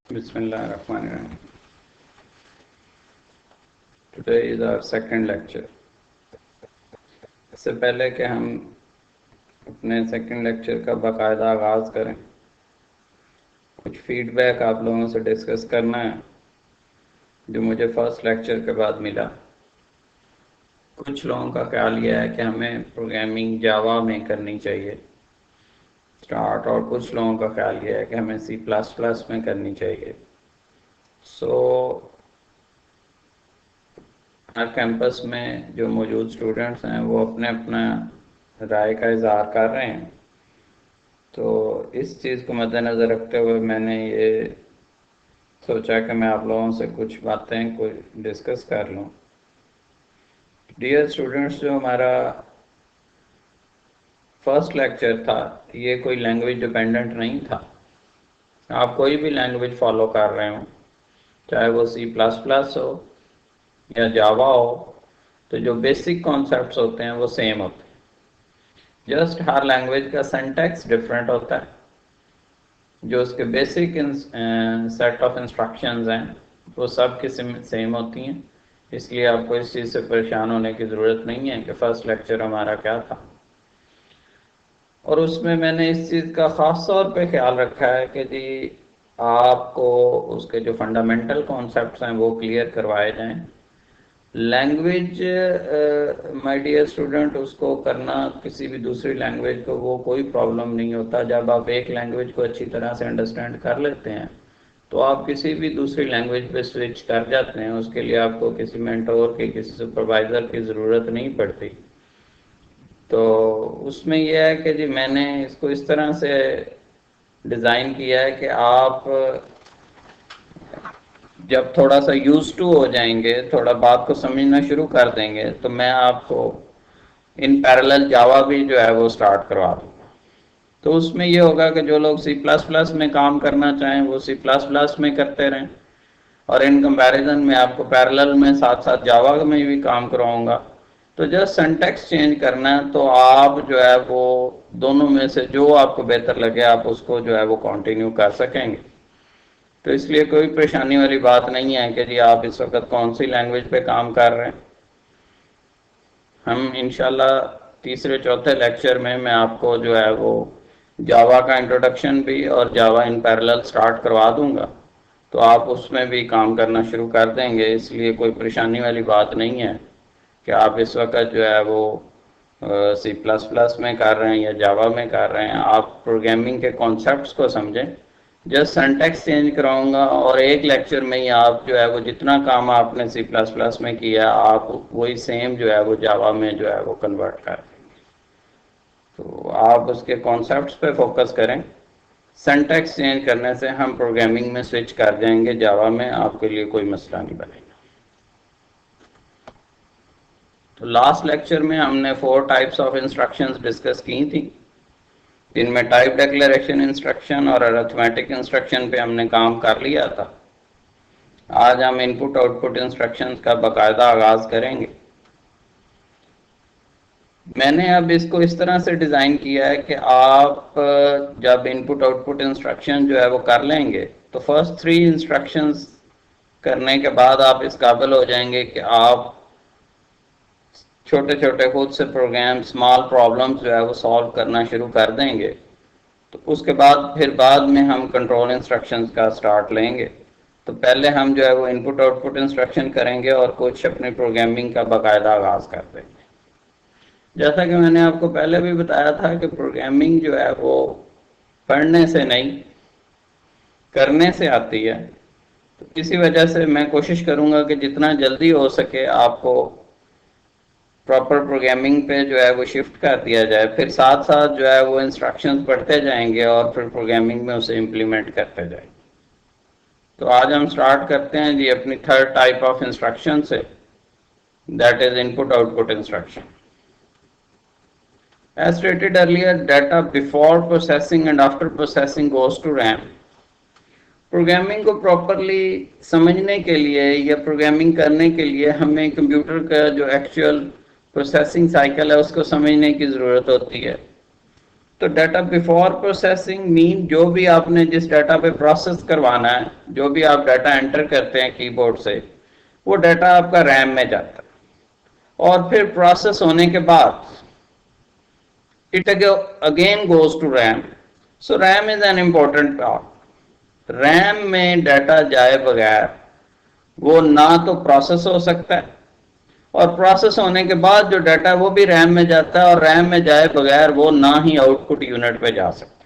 Bismillahirrahmanirrahim. Today is our second lecture. इससे पहले कि हम अपने सेकंड लेक्चर का बाकायदा आगाज़ करें, कुछ फीडबैक आप लोगों से डिस्कस करना है जो मुझे फर्स्ट लेक्चर के बाद मिला। कुछ लोगों का ख्याल यह है कि हमें प्रोग्रामिंग जावा में करनी चाहिए स्टार्ट, और कुछ लोगों का ख्याल यह है कि हमें C++ में करनी चाहिए। हर कैंपस में जो मौजूद स्टूडेंट्स हैं वो अपने अपना राय का इजहार कर रहे हैं। तो इस चीज़ को मद्देनज़र रखते हुए मैंने ये सोचा कि मैं आप लोगों से कुछ बातें कोई डिस्कस कर लूँ। डियर स्टूडेंट्स, जो हमारा फर्स्ट लेक्चर था ये कोई लैंग्वेज डिपेंडेंट नहीं था। आप कोई भी लैंग्वेज फॉलो कर रहे हो, चाहे वो C++ हो या जावा हो, तो जो बेसिक कॉन्सेप्ट्स होते हैं वो सेम होते हैं। जस्ट हर लैंग्वेज का सिंटैक्स डिफरेंट होता है, जो उसके बेसिक सेट ऑफ इंस्ट्रक्शंस हैं वो सब की सेम होती हैं। इसलिए आपको इस चीज़ से परेशान होने की ज़रूरत नहीं है कि फ़र्स्ट लेक्चर हमारा क्या था। और उसमें मैंने इस चीज़ का ख़ास तौर पे ख्याल रखा है कि जी आपको उसके जो फंडामेंटल कॉन्सेप्ट्स हैं वो क्लियर करवाए जाएं। लैंग्वेज माय डियर स्टूडेंट, उसको करना किसी भी दूसरी लैंग्वेज को वो कोई प्रॉब्लम नहीं होता। जब आप एक लैंग्वेज को अच्छी तरह से अंडरस्टैंड कर लेते हैं तो आप किसी भी दूसरी लैंग्वेज पे स्विच कर जाते हैं। उसके लिए आपको किसी मेंटोर की, किसी सुपरवाइज़र की ज़रूरत नहीं पड़ती। तो उसमें यह है कि जी मैंने इसको इस तरह से डिज़ाइन किया है कि आप जब थोड़ा सा यूज टू हो जाएंगे, थोड़ा बात को समझना शुरू कर देंगे, तो मैं आपको इन पैरेलल जावा भी जो है वो स्टार्ट करवा दूँगा। तो उसमें ये होगा कि जो लोग C++ में काम करना चाहें वो C++ में करते रहें, और इन कंपैरिजन में आपको पैरेलल में साथ साथ जावा में भी काम करवाऊँगा। तो जस्ट सिंटैक्स चेंज करना है, तो आप जो है वो दोनों में से जो आपको बेहतर लगे आप उसको जो है वो कंटिन्यू कर सकेंगे। तो इसलिए कोई परेशानी वाली बात नहीं है कि जी आप इस वक्त कौन सी लैंग्वेज पे काम कर रहे हैं। हम इंशाल्लाह तीसरे चौथे लेक्चर में मैं आपको जो है वो जावा का इंट्रोडक्शन भी और जावा इन पैरेलल स्टार्ट करवा दूंगा, तो आप उसमें भी काम करना शुरू कर देंगे। इसलिए कोई परेशानी वाली बात नहीं है कि आप इस वक्त जो है वो C++ में कर रहे हैं या जावा में कर रहे हैं। आप प्रोग्रामिंग के कॉन्सेप्ट्स को समझें। जस्ट सिंटैक्स चेंज कराऊंगा और एक लेक्चर में ही आप जो है वो जितना काम आपने C++ में किया आप वही सेम जो है वो जावा में जो है वो कन्वर्ट कर देंगे। तो आप उसके कॉन्सेप्ट्स पे फोकस करें। सिंटैक्स चेंज करने से हम प्रोग्रामिंग में स्विच कर जाएंगे जावा में, आपके लिए कोई मसला नहीं बनेगा। तो लास्ट लेक्चर में हमने 4 टाइप्स ऑफ इंस्ट्रक्शंस डिस्कस की थी। इनमें टाइप डिक्लेरेशन इंस्ट्रक्शन और अरिथमेटिक इंस्ट्रक्शन पे हमने काम कर लिया था। आज हम इनपुट आउटपुट इंस्ट्रक्शंस का बाकायदा आगाज करेंगे। मैंने अब इसको इस तरह से डिज़ाइन किया है कि आप जब इनपुट आउटपुट इंस्ट्रक्शन जो है वो कर लेंगे तो फर्स्ट 3 इंस्ट्रक्शंस करने के बाद आप इस काबिल हो जाएंगे कि आप छोटे छोटे खुद से प्रोग्राम, स्मॉल प्रॉब्लम्स जो है वो सॉल्व करना शुरू कर देंगे। तो उसके बाद फिर बाद में हम कंट्रोल इंस्ट्रक्शंस का स्टार्ट लेंगे। तो पहले हम जो है वो इनपुट आउटपुट इंस्ट्रक्शन करेंगे और कुछ अपनी प्रोग्रामिंग का बाकायदा आगाज़ कर देंगे। जैसा कि मैंने आपको पहले भी बताया था कि प्रोग्रामिंग जो है वो पढ़ने से नहीं करने से आती है। तो इसी वजह से मैं कोशिश करूँगा कि जितना जल्दी हो सके आपको प्रॉपर प्रोग्रामिंग पे जो है वो शिफ्ट कर दिया जाए। फिर साथ साथ जो है वो इंस्ट्रक्शंस पढ़ते जाएंगे और फिर प्रोग्रामिंग में उसे इम्प्लीमेंट करते जाएंगे। तो आज हम स्टार्ट करते हैं जी अपनी थर्ड टाइप ऑफ इंस्ट्रक्शन से, that is input output instruction. As stated earlier, data before processing and after processing goes to RAM. Programming को प्रॉपरली समझने के लिए या प्रोग्रामिंग करने के लिए हमें कंप्यूटर का जो एक्चुअल प्रोसेसिंग साइकिल है उसको समझने की ज़रूरत होती है। तो डाटा बिफोर प्रोसेसिंग मीन जो भी आपने जिस डाटा पे प्रोसेस करवाना है, जो भी आप डाटा एंटर करते हैं कीबोर्ड से, वो डाटा आपका रैम में जाता है और फिर प्रोसेस होने के बाद it again goes to RAM. So RAM is an important part. RAM में डाटा जाए बगैर वो ना तो प्रोसेस हो सकता है और प्रोसेस होने के बाद जो डाटा है वो भी रैम में जाता है और रैम में जाए बगैर वो ना ही आउटपुट यूनिट पे जा सकता.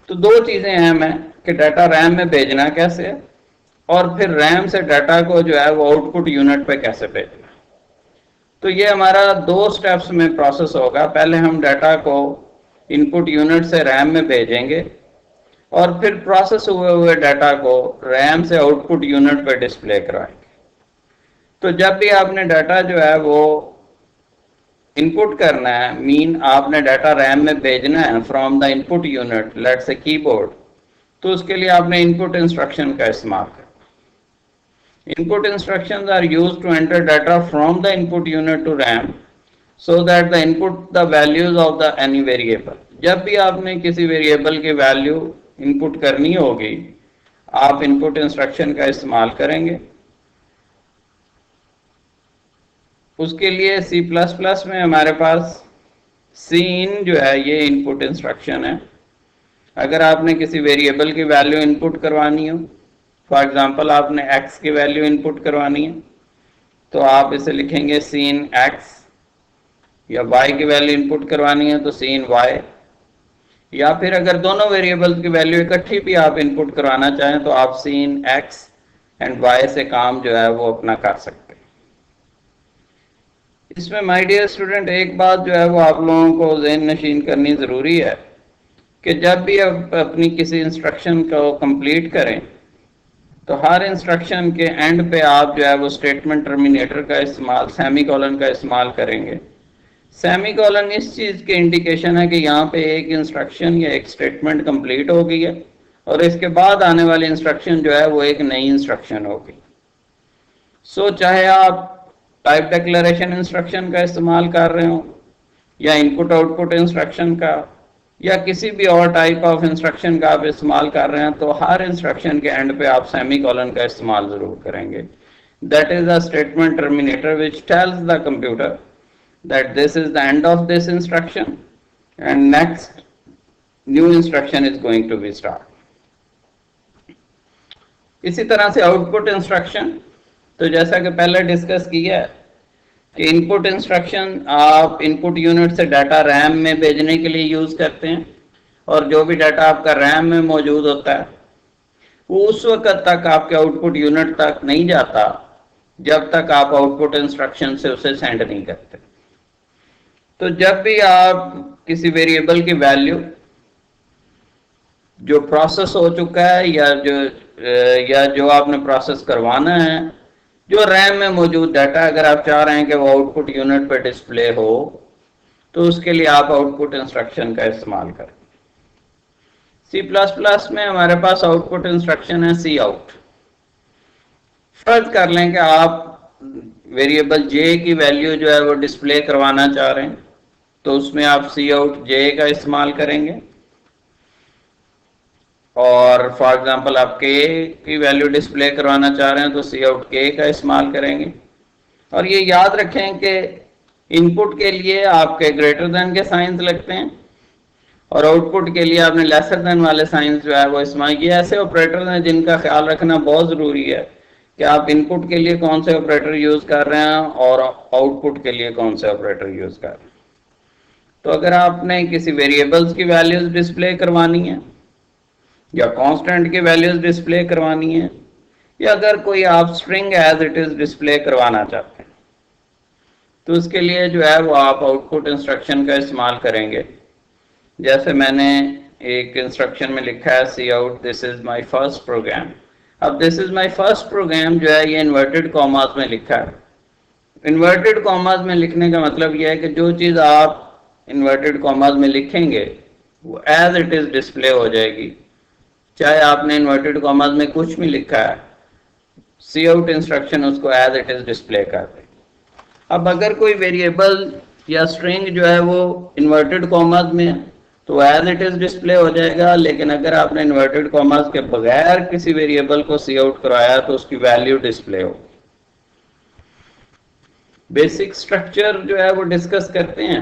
तो दो चीजें अहम है कि डाटा रैम में भेजना कैसे है और फिर रैम से डाटा को जो है वो आउटपुट यूनिट पे कैसे भेजना. तो ये हमारा दो स्टेप्स में प्रोसेस होगा. पहले हम डाटा को इनपुट यूनिट से रैम में भेजेंगे और फिर प्रोसेस हुए डाटा को रैम से आउटपुट यूनिट पे डिस्प्ले कराएंगे. तो जब भी आपने डाटा जो है वो इनपुट करना है, मीन आपने डाटा रैम में भेजना है from the input unit, let's say keyboard, तो उसके लिए आपने इनपुट इंस्ट्रक्शन का इस्तेमाल करना. Input instructions are used to enter data from the input unit to RAM so that the input the values of the any variable. जब भी आपने किसी वेरिएबल की वैल्यू इनपुट करनी होगी आप इनपुट इंस्ट्रक्शन का इस्तेमाल करेंगे. उसके लिए C++ में हमारे पास cin जो है ये इनपुट इंस्ट्रक्शन है. अगर आपने किसी वेरिएबल की वैल्यू इनपुट करवानी हो, फॉर एग्जाम्पल आपने x की वैल्यू इनपुट करवानी है तो आप इसे लिखेंगे sin x, या y की वैल्यू इनपुट करवानी है तो sin y, या फिर अगर दोनों वेरिएबल्स की वैल्यू इकट्ठी भी आप इनपुट करवाना चाहें तो आप sin x एंड y से काम जो है वो अपना कर सकते हैं. इसमें माय डियर स्टूडेंट एक बात जो है वो आप लोगों को ज़हन नशीन करनी ज़रूरी है कि जब भी आप अपनी किसी इंस्ट्रक्शन को कंप्लीट करें तो हर इंस्ट्रक्शन के एंड पे आप जो है वो स्टेटमेंट टर्मिनेटर का इस्तेमाल, सेमीकोलन का इस्तेमाल करेंगे. सेमीकोलन इस चीज़ की इंडिकेशन है कि यहाँ पे एक इंस्ट्रक्शन या एक स्टेटमेंट कंप्लीट हो गई है और इसके बाद आने वाली इंस्ट्रक्शन जो है वो एक नई इंस्ट्रक्शन होगी. सो चाहे आप टाइप डिक्लेरेशन इंस्ट्रक्शन का इस्तेमाल कर रहे हो या इनपुट आउटपुट इंस्ट्रक्शन का या किसी भी और टाइप ऑफ इंस्ट्रक्शन का आप इस्तेमाल कर रहे हैं तो हर इंस्ट्रक्शन के एंड पे आप सेमीकोलन का इस्तेमाल जरूर करेंगे. That is the statement terminator which tells the computer that this is the end of this instruction and next new instruction is going to be start. इसी तरह से आउटपुट इंस्ट्रक्शन, तो जैसा कि पहले डिस्कस किया है कि इनपुट इंस्ट्रक्शन आप इनपुट यूनिट से डाटा रैम में भेजने के लिए यूज करते हैं और जो भी डाटा आपका रैम में मौजूद होता है वो उस वक्त तक आपके आउटपुट यूनिट तक नहीं जाता जब तक आप आउटपुट इंस्ट्रक्शन से उसे सेंड नहीं करते. तो जब भी आप किसी वेरिएबल की वैल्यू जो प्रोसेस हो चुका है या जो आपने प्रोसेस करवाना है, जो रैम में मौजूद डाटा अगर आप चाह रहे हैं कि वो आउटपुट यूनिट पर डिस्प्ले हो तो उसके लिए आप आउटपुट इंस्ट्रक्शन का इस्तेमाल करें. C++ में हमारे पास आउटपुट इंस्ट्रक्शन है सी आउट. फर्ज कर लें कि आप वेरिएबल j की वैल्यू जो है वो डिस्प्ले करवाना चाह रहे हैं तो उसमें आप सी आउट j का इस्तेमाल करेंगे और फॉर एग्जांपल आप k की वैल्यू डिस्प्ले करवाना चाह रहे हैं तो सी आउट k का इस्तेमाल करेंगे. और ये याद रखें कि इनपुट के लिए आपके ग्रेटर देन के साइंस लगते हैं और आउटपुट के लिए आपने लेसर देन वाले साइंस जो है वो इस्तेमाल. ये ऐसे ऑपरेटर हैं जिनका ख्याल रखना बहुत ज़रूरी है कि आप इनपुट के लिए कौन से ऑपरेटर यूज़ कर रहे हैं और आउटपुट के लिए कौन से ऑपरेटर यूज़ कर रहे हैं. तो अगर आपने किसी वेरिएबल्स की वैल्यूज़ डिस्प्ले करवानी है या कांस्टेंट की वैल्यूज डिस्प्ले करवानी है या अगर कोई आप string as it is display करवाना चाहते हैं तो उसके लिए जो है वो आप आउटपुट इंस्ट्रक्शन का इस्तेमाल करेंगे. जैसे मैंने एक इंस्ट्रक्शन में लिखा है cout this is my first program. अब this is my first program जो है ये इन्वर्टेड कॉमास में लिखा है. इन्वर्टेड कॉमास में लिखने का मतलब यह है कि जो चीज़ आप इन्वर्टेड कॉमास में लिखेंगे वो एज इट इज डिस्प्ले हो जाएगी, चाहे आपने इन्वर्टेड कॉमास में कुछ भी लिखा है, सी आउट इंस्ट्रक्शन उसको एज इट इज डिस्प्ले कर दे. अब अगर कोई वेरिएबल या स्ट्रिंग जो है वो इन्वर्टेड कॉमास में है तो एज इट इज डिस्प्ले हो जाएगा, लेकिन अगर आपने इन्वर्टेड कॉमास के बगैर किसी वेरिएबल को सी आउट कराया तो उसकी वैल्यू डिस्प्ले हो। बेसिक स्ट्रक्चर जो है वो डिस्कस करते हैं।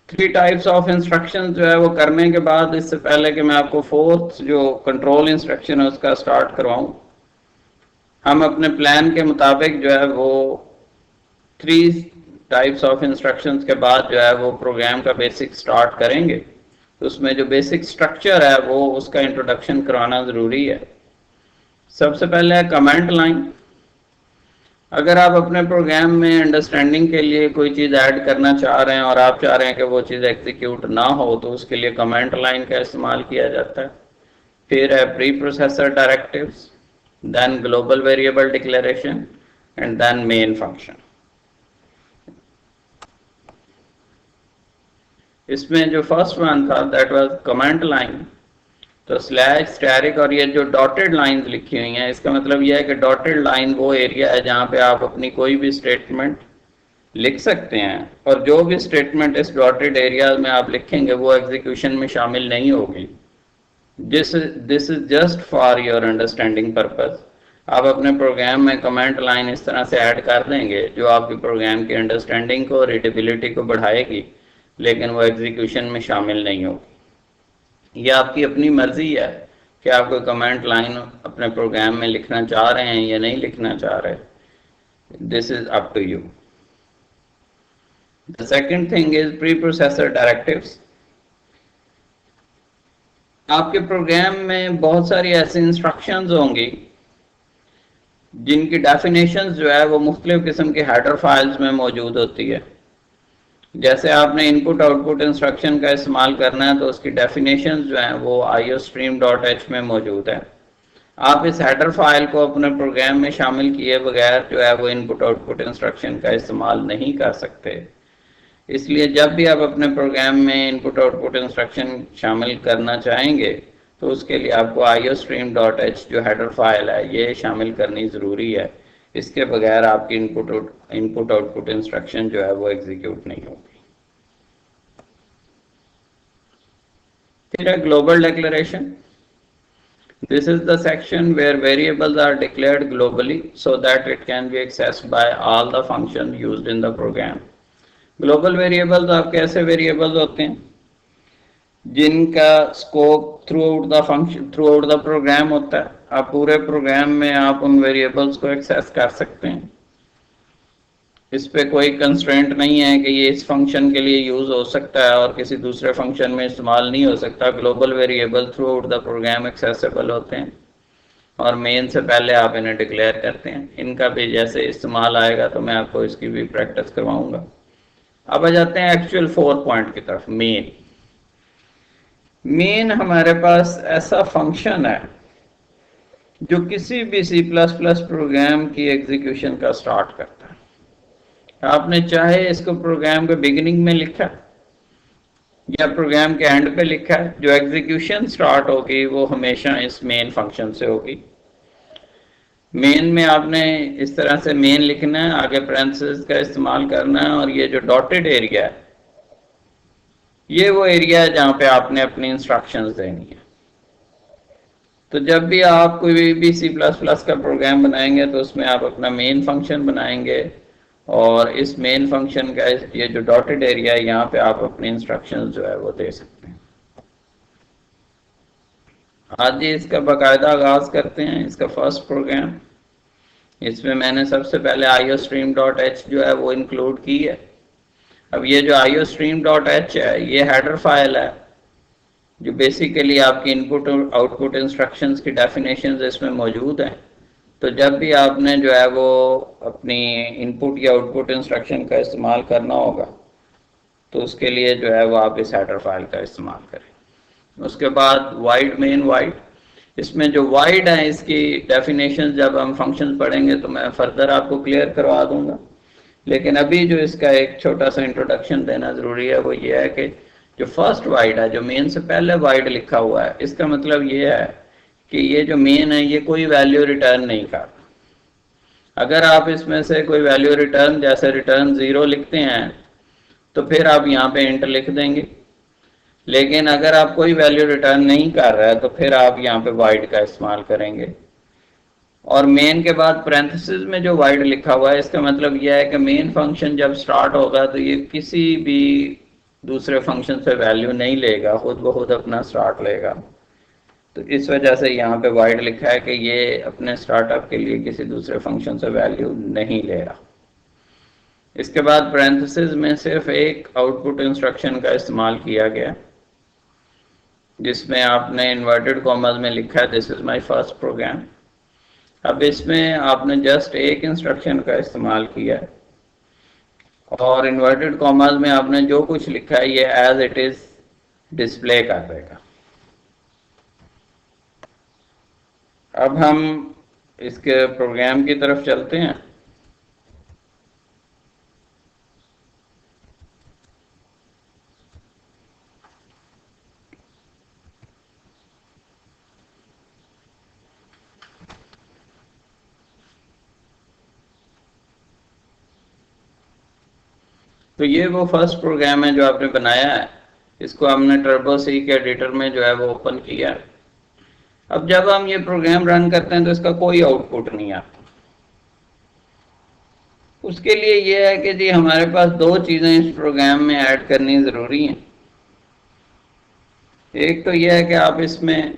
3 टाइप्स ऑफ इंस्ट्रक्शन जो है वो करने के बाद, इससे पहले कि मैं आपको फोर्थ जो कंट्रोल इंस्ट्रक्शन है उसका स्टार्ट करवाऊं, हम अपने प्लान के मुताबिक जो है वो 3 टाइप्स ऑफ इंस्ट्रक्शंस के बाद जो है वो प्रोग्राम का बेसिक स्टार्ट करेंगे। तो उसमें जो बेसिक स्ट्रक्चर है वो उसका इंट्रोडक्शन कराना ज़रूरी है। सबसे पहले है कमेंट लाइन। अगर आप अपने प्रोग्राम में अंडरस्टैंडिंग के लिए कोई चीज़ ऐड करना चाह रहे हैं और आप चाह रहे हैं कि वो चीज़ एग्जीक्यूट ना हो, तो उसके लिए कमेंट लाइन का इस्तेमाल किया जाता है। फिर है preprocessor directives, then global variable declaration and then main function. इसमें जो फर्स्ट वन था दैट वाज कमेंट लाइन, तो स्लैश स्टैरिक और ये जो डॉटेड लाइंस लिखी हुई हैं, इसका मतलब यह है कि डॉटेड लाइन वो एरिया है जहां पे आप अपनी कोई भी स्टेटमेंट लिख सकते हैं, और जो भी स्टेटमेंट इस डॉटेड एरिया में आप लिखेंगे वो एग्जीक्यूशन में शामिल नहीं होगी। This is just for your understanding purpose. आप अपने प्रोग्राम में कमेंट लाइन इस तरह से ऐड कर देंगे जो आपके प्रोग्राम की अंडरस्टैंडिंग को, रीडेबिलिटी को बढ़ाएगी, लेकिन वो एग्जीक्यूशन में शामिल नहीं होगी। यह आपकी अपनी मर्जी है कि आप कोई कमेंट लाइन अपने प्रोग्राम में लिखना चाह रहे हैं या नहीं लिखना चाह रहे। This is up to you. The second thing is preprocessor directives. आपके प्रोग्राम में बहुत सारी ऐसी इंस्ट्रक्शंस होंगी जिनकी डेफिनेशंस जो है वो मुख्तलिफ किस्म के हेडर फाइल्स में मौजूद होती है। जैसे आपने इनपुट आउटपुट इंस्ट्रक्शन का इस्तेमाल करना है तो उसकी डेफिनेशंस जो हैं वो iostream.h में मौजूद है। आप इस हेडर फाइल को अपने प्रोग्राम में शामिल किए बगैर जो है वो इनपुट आउटपुट इंस्ट्रक्शन का इस्तेमाल नहीं कर सकते। इसलिए जब भी आप अपने प्रोग्राम में इनपुट आउटपुट इंस्ट्रक्शन शामिल करना चाहेंगे तो उसके लिए आपको iostream.h जो हेडर फाइल है ये शामिल करनी ज़रूरी है। इसके बगैर आपकी इनपुट आउटपुट इंस्ट्रक्शन जो है वो एग्जीक्यूट नहीं होगी। फिर है global declaration. This is the section where variables are declared globally so that it can be accessed by all the function used in the program. Global variables आपके ऐसे variables होते हैं जिनका scope throughout the program होता है। आप पूरे programme में आप उन वेरिएबल्स को एक्सेस कर सकते हैं। इस पे कोई कंस्ट्रेंट नहीं है कि ये इस फंक्शन के लिए यूज हो सकता है और किसी दूसरे फंक्शन में इस्तेमाल नहीं हो सकता। Global variable throughout the program accessible होते हैं और मेन से पहले आप इन्हें डिक्लेयर करते हैं। इनका भी जैसे इस्तेमाल आएगा तो मैं आपको इसकी भी प्रैक्टिस करवाऊंगा। अब आ जाते हैं एक्चुअल 4 पॉइंट की तरफ। मेन हमारे पास ऐसा फंक्शन है जो किसी भी C++ प्रोग्राम की एग्जीक्यूशन का स्टार्ट करता है। आपने चाहे इसको प्रोग्राम के बिगिनिंग में लिखा या प्रोग्राम के एंड पे लिखा है, जो एग्जीक्यूशन स्टार्ट होगी वो हमेशा इस मेन फंक्शन से होगी। मेन में आपने इस तरह से मेन लिखना है, आगे पैरेंथेसिस का इस्तेमाल करना है, और ये जो डॉटेड एरिया है ये वो एरिया है जहां पे आपने अपनी इंस्ट्रक्शंस देनी है। तो जब भी आप कोई भी C++ का प्रोग्राम बनाएंगे तो उसमें आप अपना मेन फंक्शन बनाएंगे और इस मेन फंक्शन का ये जो डॉटेड एरिया है यहाँ पे आप अपनी इंस्ट्रक्शंस जो है वो दे सकते हैं। आज ये इसका बाकायदा आगाज करते हैं, इसका फर्स्ट प्रोग्राम। इसमें मैंने सबसे पहले iostream.h जो है वो इंक्लूड की है। अब ये जो iostream.h है ये हेडर फाइल है जो बेसिकली आपकी इनपुट और आउटपुट इंस्ट्रक्शंस की डेफिनेशंस इसमें मौजूद हैं। तो जब भी आपने जो है वो अपनी इनपुट या आउटपुट इंस्ट्रक्शन का इस्तेमाल करना होगा तो उसके लिए जो है वो आप इस हेडर फाइल का इस्तेमाल करें। उसके बाद वाइड मेन वाइड, इसमें जो वाइड है इसकी डेफिनेशन जब हम फंक्शन पढ़ेंगे तो मैं फर्दर आपको क्लियर करवा दूंगा, लेकिन अभी जो इसका एक छोटा सा इंट्रोडक्शन देना ज़रूरी है वो ये है कि जो फर्स्ट वाइड है, जो मेन से पहले वाइड लिखा हुआ है, इसका मतलब ये है कि ये जो मेन है ये कोई वैल्यू रिटर्न नहीं करता। अगर आप इसमें से कोई वैल्यू रिटर्न जैसे रिटर्न 0 लिखते हैं तो फिर आप यहाँ पे इंट लिख देंगे। लेकिन अगर आप कोई वैल्यू रिटर्न नहीं कर रहा है तो फिर आप यहाँ पे वाइड का इस्तेमाल करेंगे। और मेन के बाद पैरेंथेसिस में जो वाइड लिखा हुआ है इसका मतलब यह है कि मेन फंक्शन जब स्टार्ट होगा तो ये किसी भी दूसरे फंक्शन से वैल्यू नहीं लेगा, खुद ब खुद अपना स्टार्ट लेगा। तो इस वजह से यहाँ पे वाइड लिखा है कि ये अपने स्टार्टअप के लिए किसी दूसरे फंक्शन से वैल्यू नहीं ले रहा। इसके बाद पैरेंथेसिस में सिर्फ एक आउटपुट इंस्ट्रक्शन का इस्तेमाल किया गया, जिसमें आपने इन्वर्टेड कॉमर्स में लिखा है this is my first program. अब इसमें आपने जस्ट एक इंस्ट्रक्शन का इस्तेमाल किया है और इन्वर्टेड कॉमर्स में आपने जो कुछ लिखा है ये एज इट इज डिस्प्ले कर देगा। अब हम इसके प्रोग्राम की तरफ चलते हैं। तो ये वो फर्स्ट प्रोग्राम है जो आपने बनाया है, इसको हमने टर्बो सी के एडिटर में जो है वो ओपन किया। अब जब हम ये प्रोग्राम रन करते हैं तो इसका कोई आउटपुट नहीं आता। उसके लिए ये है कि जी हमारे पास दो चीजें इस प्रोग्राम में ऐड करनी जरूरी हैं। एक तो यह है कि आप इसमें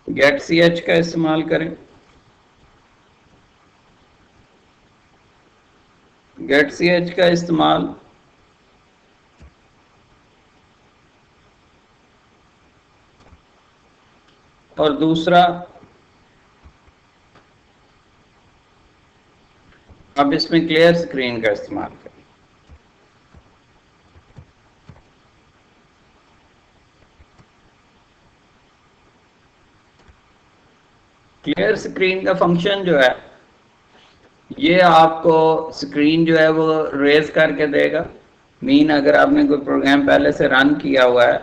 गेट सी एच का इस्तेमाल करें। गेट सी एच का इस्तेमाल और दूसरा अब इसमें क्लियर स्क्रीन का इस्तेमाल करें। क्लियर स्क्रीन का फंक्शन जो है ये आपको स्क्रीन जो है वो रेज करके देगा। मीन अगर आपने कोई प्रोग्राम पहले से रन किया हुआ है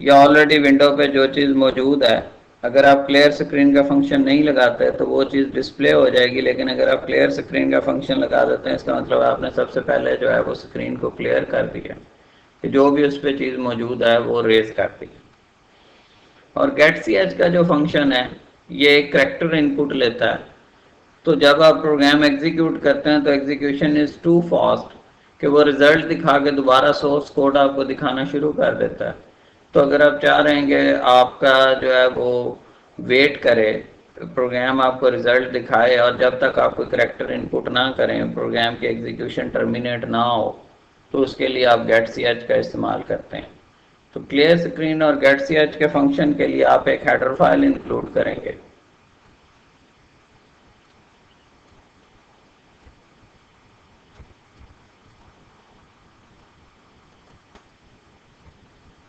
या ऑलरेडी विंडो पे जो चीज़ मौजूद है, अगर आप क्लियर स्क्रीन का फंक्शन नहीं लगाते तो वो चीज़ डिस्प्ले हो जाएगी। लेकिन अगर आप क्लियर स्क्रीन का फंक्शन लगा देते हैं इसका मतलब आपने सबसे पहले जो है वो स्क्रीन को क्लियर कर दिया कि जो भी उस पर चीज़ मौजूद है वो रेज कर दी। और गेट सी एच का जो फंक्शन है ये एक करेक्टर इनपुट लेता है। तो जब आप प्रोग्राम एग्जीक्यूट करते हैं तो एग्जीक्यूशन इज टू फास्ट कि वो रिजल्ट दिखा के दोबारा सोर्स कोड आपको दिखाना शुरू कर देता है। तो अगर आप चाह रहे हैं कि आपका जो है वो वेट करे, प्रोग्राम आपको रिजल्ट दिखाए और जब तक आप कोई करेक्टर इनपुट ना करें प्रोग्राम की एग्जीक्यूशन टर्मिनेट ना हो, तो उसके लिए आप गेट सी एच का इस्तेमाल करते हैं। तो क्लियर स्क्रीन और गेट सी एच के फंक्शन के लिए आप एक हेडर फाइल इंक्लूड करेंगे।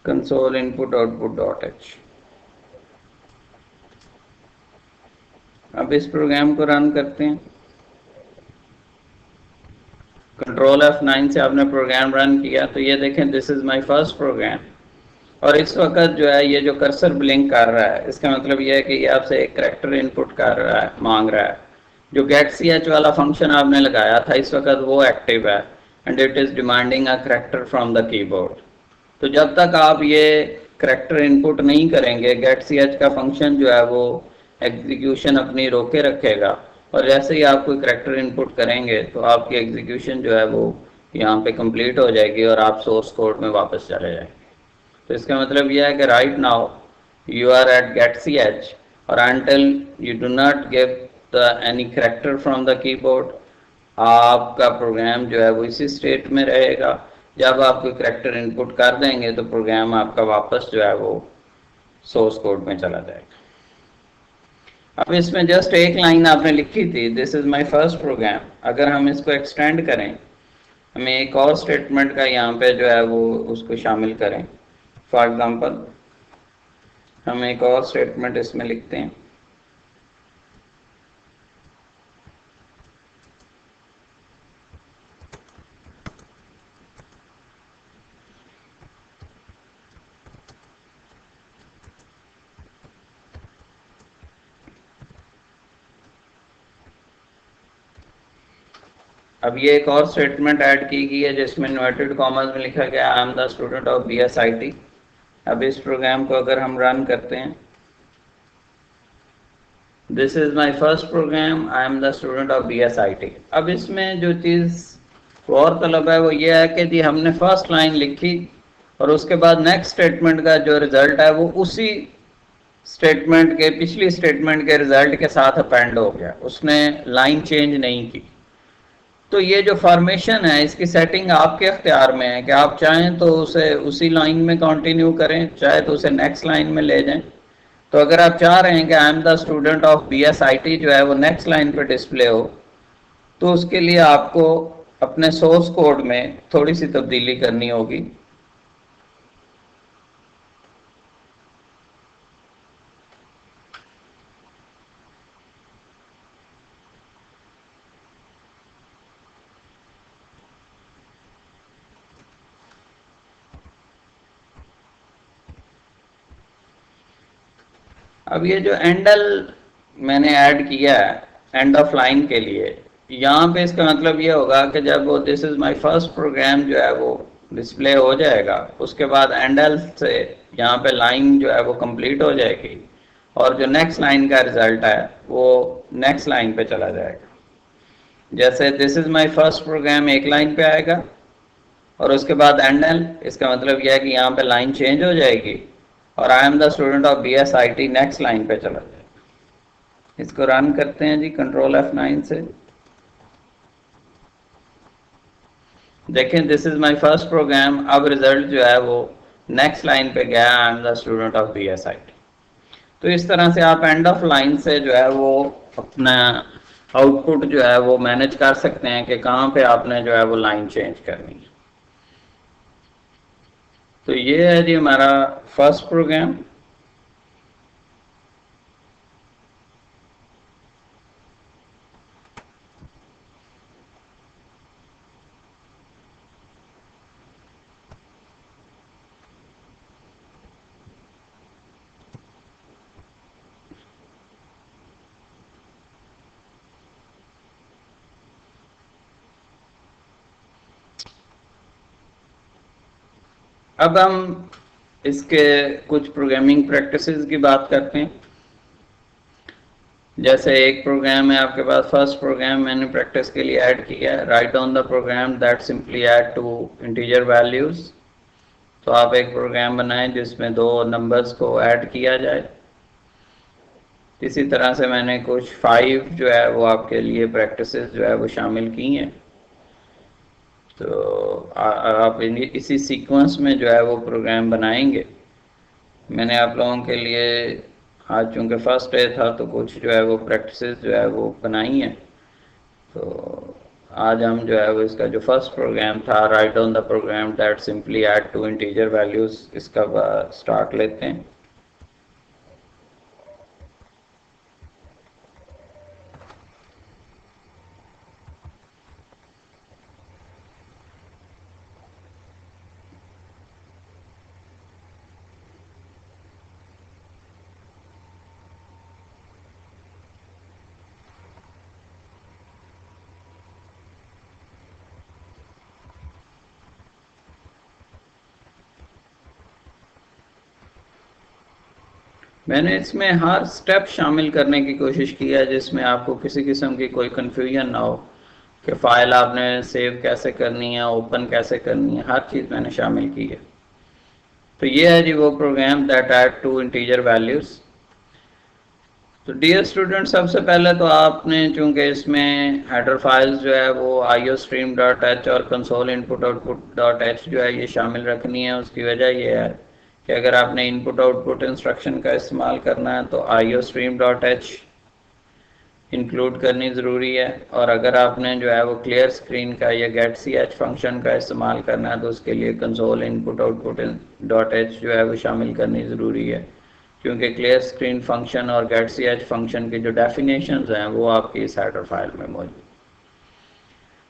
Console input output dot H. अब इस प्रोग्राम को रन करते हैं। कंट्रोल F9 से आपने प्रोग्राम रन किया तो ये देखें this is my first program. और इस वक्त जो है ये जो कर्सर ब्लिंक कर रहा है इसका मतलब ये है कि ये आपसे एक करेक्टर इनपुट कर रहा है, मांग रहा है। जो गेट सी एच वाला फंक्शन आपने लगाया था इस वक्त वो एक्टिव है and it is demanding a character from the keyboard. तो जब तक आप ये करेक्टर इनपुट नहीं करेंगे गेट सी एच का फंक्शन जो है वो एग्जीक्यूशन अपनी रोके रखेगा। और जैसे ही आप कोई करेक्टर इनपुट करेंगे तो आपकी एग्जीक्यूशन जो है वो यहाँ पे कंप्लीट हो जाएगी और आप सोर्स कोड में वापस चले जाएंगे। तो इसका मतलब यह है कि right now you are at get C H और until you do not give the any character from the keyboard आपका प्रोग्राम जो है वो इसी स्टेट में रहेगा। जब आप कोई करेक्टर इनपुट कर देंगे तो प्रोग्राम आपका वापस जो है वो सोर्स कोड में चला जाएगा। अब इसमें जस्ट एक लाइन आपने लिखी थी this is my first program. अगर हम इसको एक्सटेंड करें, हमें एक और स्टेटमेंट का यहाँ पे जो है वो उसको शामिल करें। फॉर एग्जांपल हम एक और स्टेटमेंट इसमें लिखते हैं। अब ये एक और स्टेटमेंट ऐड की गई है जिसमें इन्वर्टेड कॉमर्स में लिखा गया I am the student of BSIT। अब इस प्रोग्राम को अगर हम रन करते हैं, this is my first program, I am the student of BSIT। अब इसमें जो चीज़ गौरतलब है वो ये है कि जी हमने फर्स्ट लाइन लिखी और उसके बाद नेक्स्ट स्टेटमेंट का जो रिजल्ट है वो उसी स्टेटमेंट के, पिछली स्टेटमेंट के रिजल्ट के साथ अपेंड हो गया, उसने लाइन चेंज नहीं की। तो ये जो फॉर्मेशन है इसकी सेटिंग आपके अख्तियार में है कि आप चाहें तो उसे उसी लाइन में कंटिन्यू करें, चाहे तो उसे नेक्स्ट लाइन में ले जाएं। तो अगर आप चाह रहे हैं कि आई am the student of BSIT जो है वो नेक्स्ट लाइन पे डिस्प्ले हो, तो उसके लिए आपको अपने सोर्स कोड में थोड़ी सी तब्दीली करनी होगी। अब ये जो एंडल मैंने ऐड किया है एंड ऑफ लाइन के लिए, यहाँ पे इसका मतलब ये होगा कि जब वो this is my first program जो है वो डिस्प्ले हो जाएगा, उसके बाद एंडल से यहाँ पे लाइन जो है वो कंप्लीट हो जाएगी और जो नेक्स्ट लाइन का रिजल्ट है वो नेक्स्ट लाइन पे चला जाएगा। जैसे this is my first program एक लाइन पे आएगा और उसके बाद एंडल, इसका मतलब यह है कि यहाँ पे लाइन चेंज हो जाएगी और आई am the student of BSIT next line पे चला जाएगा। इसको रन करते हैं जी कंट्रोल F9 से। देखें this is my first program, अब रिजल्ट जो है वो नेक्स्ट लाइन पे गया, I am the student of BSIT। तो इस तरह से आप एंड ऑफ लाइन से जो है वो अपना आउटपुट जो है वो मैनेज कर सकते हैं कि कहाँ पे आपने जो है वो लाइन चेंज करनी है। तो ये है जी हमारा फर्स्ट प्रोग्राम। अब हम इसके कुछ प्रोग्रामिंग प्रैक्टिसेस की बात करते हैं। जैसे एक प्रोग्राम है आपके पास, फर्स्ट प्रोग्राम मैंने प्रैक्टिस के लिए ऐड किया है, write on the program that simply add two integer values. तो आप एक प्रोग्राम बनाएं जिसमें दो नंबर्स को ऐड किया जाए। इसी तरह से मैंने कुछ 5 जो है वो आपके लिए प्रैक्टिसेस जो है वो शामिल की हैं। तो आप इसी सीक्वेंस में जो है वो प्रोग्राम बनाएंगे। मैंने आप लोगों के लिए आज चूँकि फर्स्ट डे था तो कुछ जो है वो प्रैक्टिसेस जो है वो बनाई हैं। तो आज हम जो है वो इसका जो फर्स्ट प्रोग्राम था, write on the program that simply add two integer values, इसका स्टार्ट लेते हैं। मैंने इसमें हर स्टेप शामिल करने की कोशिश की है जिसमें आपको किसी किस्म की कोई कन्फ्यूजन ना हो कि फ़ाइल आपने सेव कैसे करनी है, ओपन कैसे करनी है, हर चीज़ मैंने शामिल की है। तो ये है जी वो program that add two integer values. तो डियर स्टूडेंट, सबसे पहले तो आपने चूँकि इसमें हेडर फाइल्स जो है वो iostream.h और console input output.h जो है ये शामिल रखनी है। उसकी वजह ये है कि अगर आपने इनपुट आउटपुट इंस्ट्रक्शन का इस्तेमाल करना है तो iostream.h इंक्लूड करनी ज़रूरी है, और अगर आपने जो है वो क्लियर स्क्रीन का या getch फंक्शन का इस्तेमाल करना है तो उसके लिए console input output.h जो है वो शामिल करनी ज़रूरी है, क्योंकि क्लियर स्क्रीन फंक्शन और getch फंक्शन की जो डेफिनेशंस हैं वो आपकी इस हेडर फाइल में मौजूद।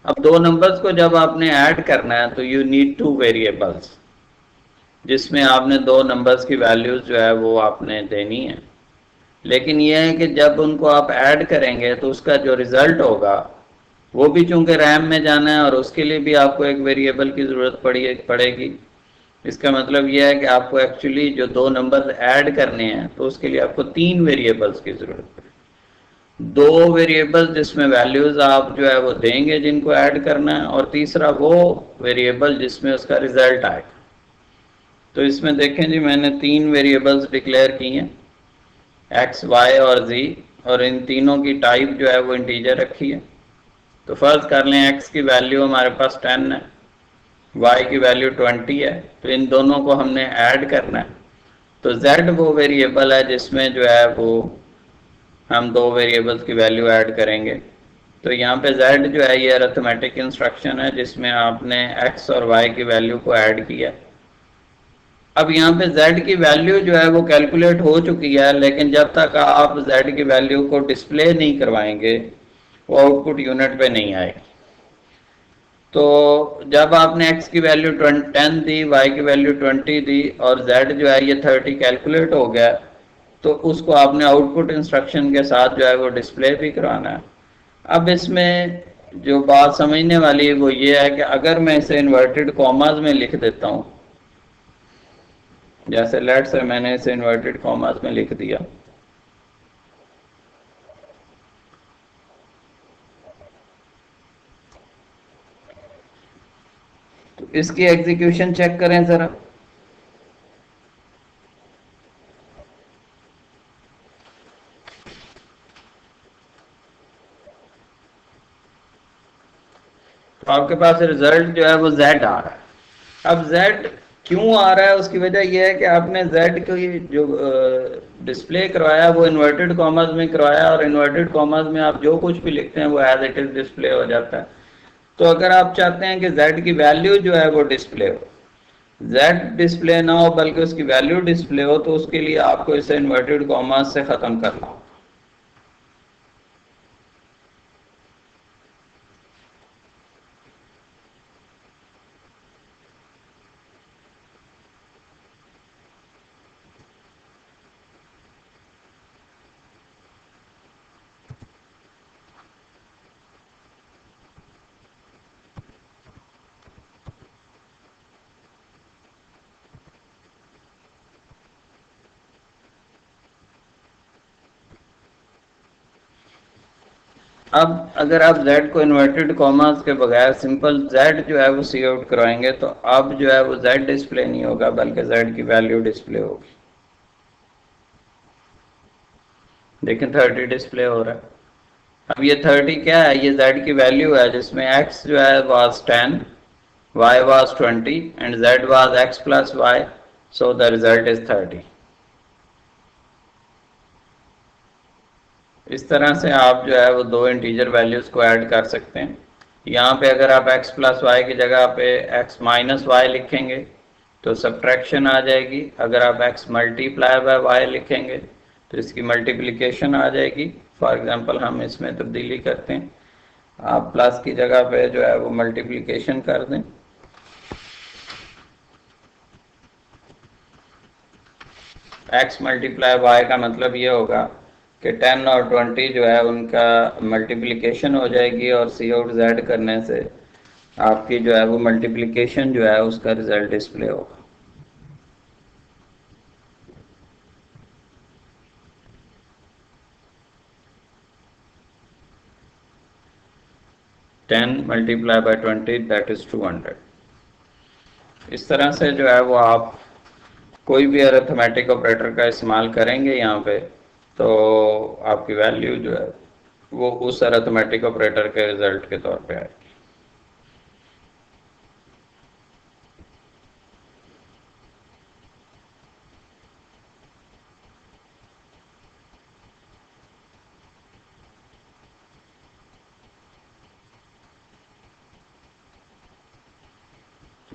अब दो नंबर्स को जब आपने ऐड करना है तो यू नीड 2 वेरिएबल्स, जिसमें आपने दो नंबर्स की वैल्यूज जो है वो आपने देनी है। लेकिन यह है कि जब उनको आप ऐड करेंगे तो उसका जो रिजल्ट होगा वो भी चूंकि रैम में जाना है और उसके लिए भी आपको एक वेरिएबल की ज़रूरत पड़ेगी। इसका मतलब यह है कि आपको एक्चुअली जो दो नंबर ऐड करने हैं तो उसके लिए आपको 3 वेरिएबल्स की ज़रूरत पड़ेगी। 2 वेरिएबल जिसमें वैल्यूज़ आप जो है वो देंगे जिनको ऐड करना है, और तीसरा वो वेरिएबल जिसमें उसका रिजल्ट आएगा। तो इसमें देखें जी, मैंने 3 वेरिएबल्स डिक्लेयर की हैं, एक्स, वाई और जी, और इन तीनों की टाइप जो है वो इंटीजर रखी है। तो फर्ज कर लें एक्स की वैल्यू हमारे पास 10 है, वाई की वैल्यू 20 है, तो इन दोनों को हमने ऐड करना है। तो z वो वेरिएबल है जिसमें जो है वो हम 2 वेरिएबल्स की वैल्यू ऐड करेंगे। तो यहाँ पे z जो है ये अरिथमेटिक इंस्ट्रक्शन है जिसमें आपने x और y की वैल्यू को ऐड किया। अब यहाँ पे z की वैल्यू जो है वो कैलकुलेट हो चुकी है, लेकिन जब तक आप z की वैल्यू को डिस्प्ले नहीं करवाएंगे वो आउटपुट यूनिट पे नहीं आएगी। तो जब आपने x की वैल्यू 10 दी, y की वैल्यू 20 दी और z जो है ये 30 कैलकुलेट हो गया, तो उसको आपने आउटपुट इंस्ट्रक्शन के साथ जो है वो डिस्प्ले भी करवाना है। अब इसमें जो बात समझने वाली है वो ये है कि अगर मैं इसे इन्वर्टेड कॉमास में लिख देता हूँ, जैसे लेट्स से मैंने इसे इन्वर्टेड कॉमास में लिख दिया, तो इसकी एग्जीक्यूशन चेक करें जरा। तो आपके पास रिजल्ट जो है वो z आ रहा है। अब z क्यों आ रहा है, उसकी वजह यह है कि आपने z को जो डिस्प्ले करवाया वो इन्वर्टेड कॉमर्स में करवाया, और इन्वर्टेड कॉमर्स में आप जो कुछ भी लिखते हैं वो एज इट इज डिस्प्ले हो जाता है। तो अगर आप चाहते हैं कि z की वैल्यू जो है वो डिस्प्ले हो, z डिस्प्ले ना हो बल्कि उसकी वैल्यू डिस्प्ले हो, तो उसके लिए आपको इसे इन्वर्टेड कॉमर्स से ख़त्म करना हो। अब अगर आप z को इन्वर्टेड कॉमास के बगैर सिंपल z जो है वो सी आउट करवाएंगे, तो अब जो है वो z डिस्प्ले नहीं होगा बल्कि z की वैल्यू डिस्प्ले होगी। देखें 30 डिस्प्ले हो रहा है। अब ये 30 क्या है, ये z की वैल्यू है जिसमें x जो है was 10, y was 20 and z was x plus y, so the result is 30। इस तरह से आप जो है वो दो इंटीजर वैल्यूज को ऐड कर सकते हैं। यहाँ पे अगर आप x प्लस वाई की जगह पे x माइनस वाई लिखेंगे तो सब्ट्रैक्शन आ जाएगी। अगर आप x मल्टीप्लाई बाय वाई लिखेंगे तो इसकी मल्टीप्लिकेशन आ जाएगी। फॉर एग्जांपल हम इसमें तब्दीली करते हैं, आप प्लस की जगह पे जो है वो मल्टीप्लिकेशन कर दें। x मल्टीप्लाई वाई का मतलब ये होगा कि 10 और 20 जो है उनका मल्टीप्लिकेशन हो जाएगी, और सी आउट जेड करने से आपकी जो है वो मल्टीप्लिकेशन जो है उसका रिजल्ट डिस्प्ले होगा। Ten multiply by 20 that is 200। इस तरह से जो है वो आप कोई भी अरिथमेटिक ऑपरेटर का इस्तेमाल करेंगे यहाँ पे, तो आपकी वैल्यू जो है वो उस अरिथमेटिक ऑपरेटर के रिजल्ट के तौर पे आएगी।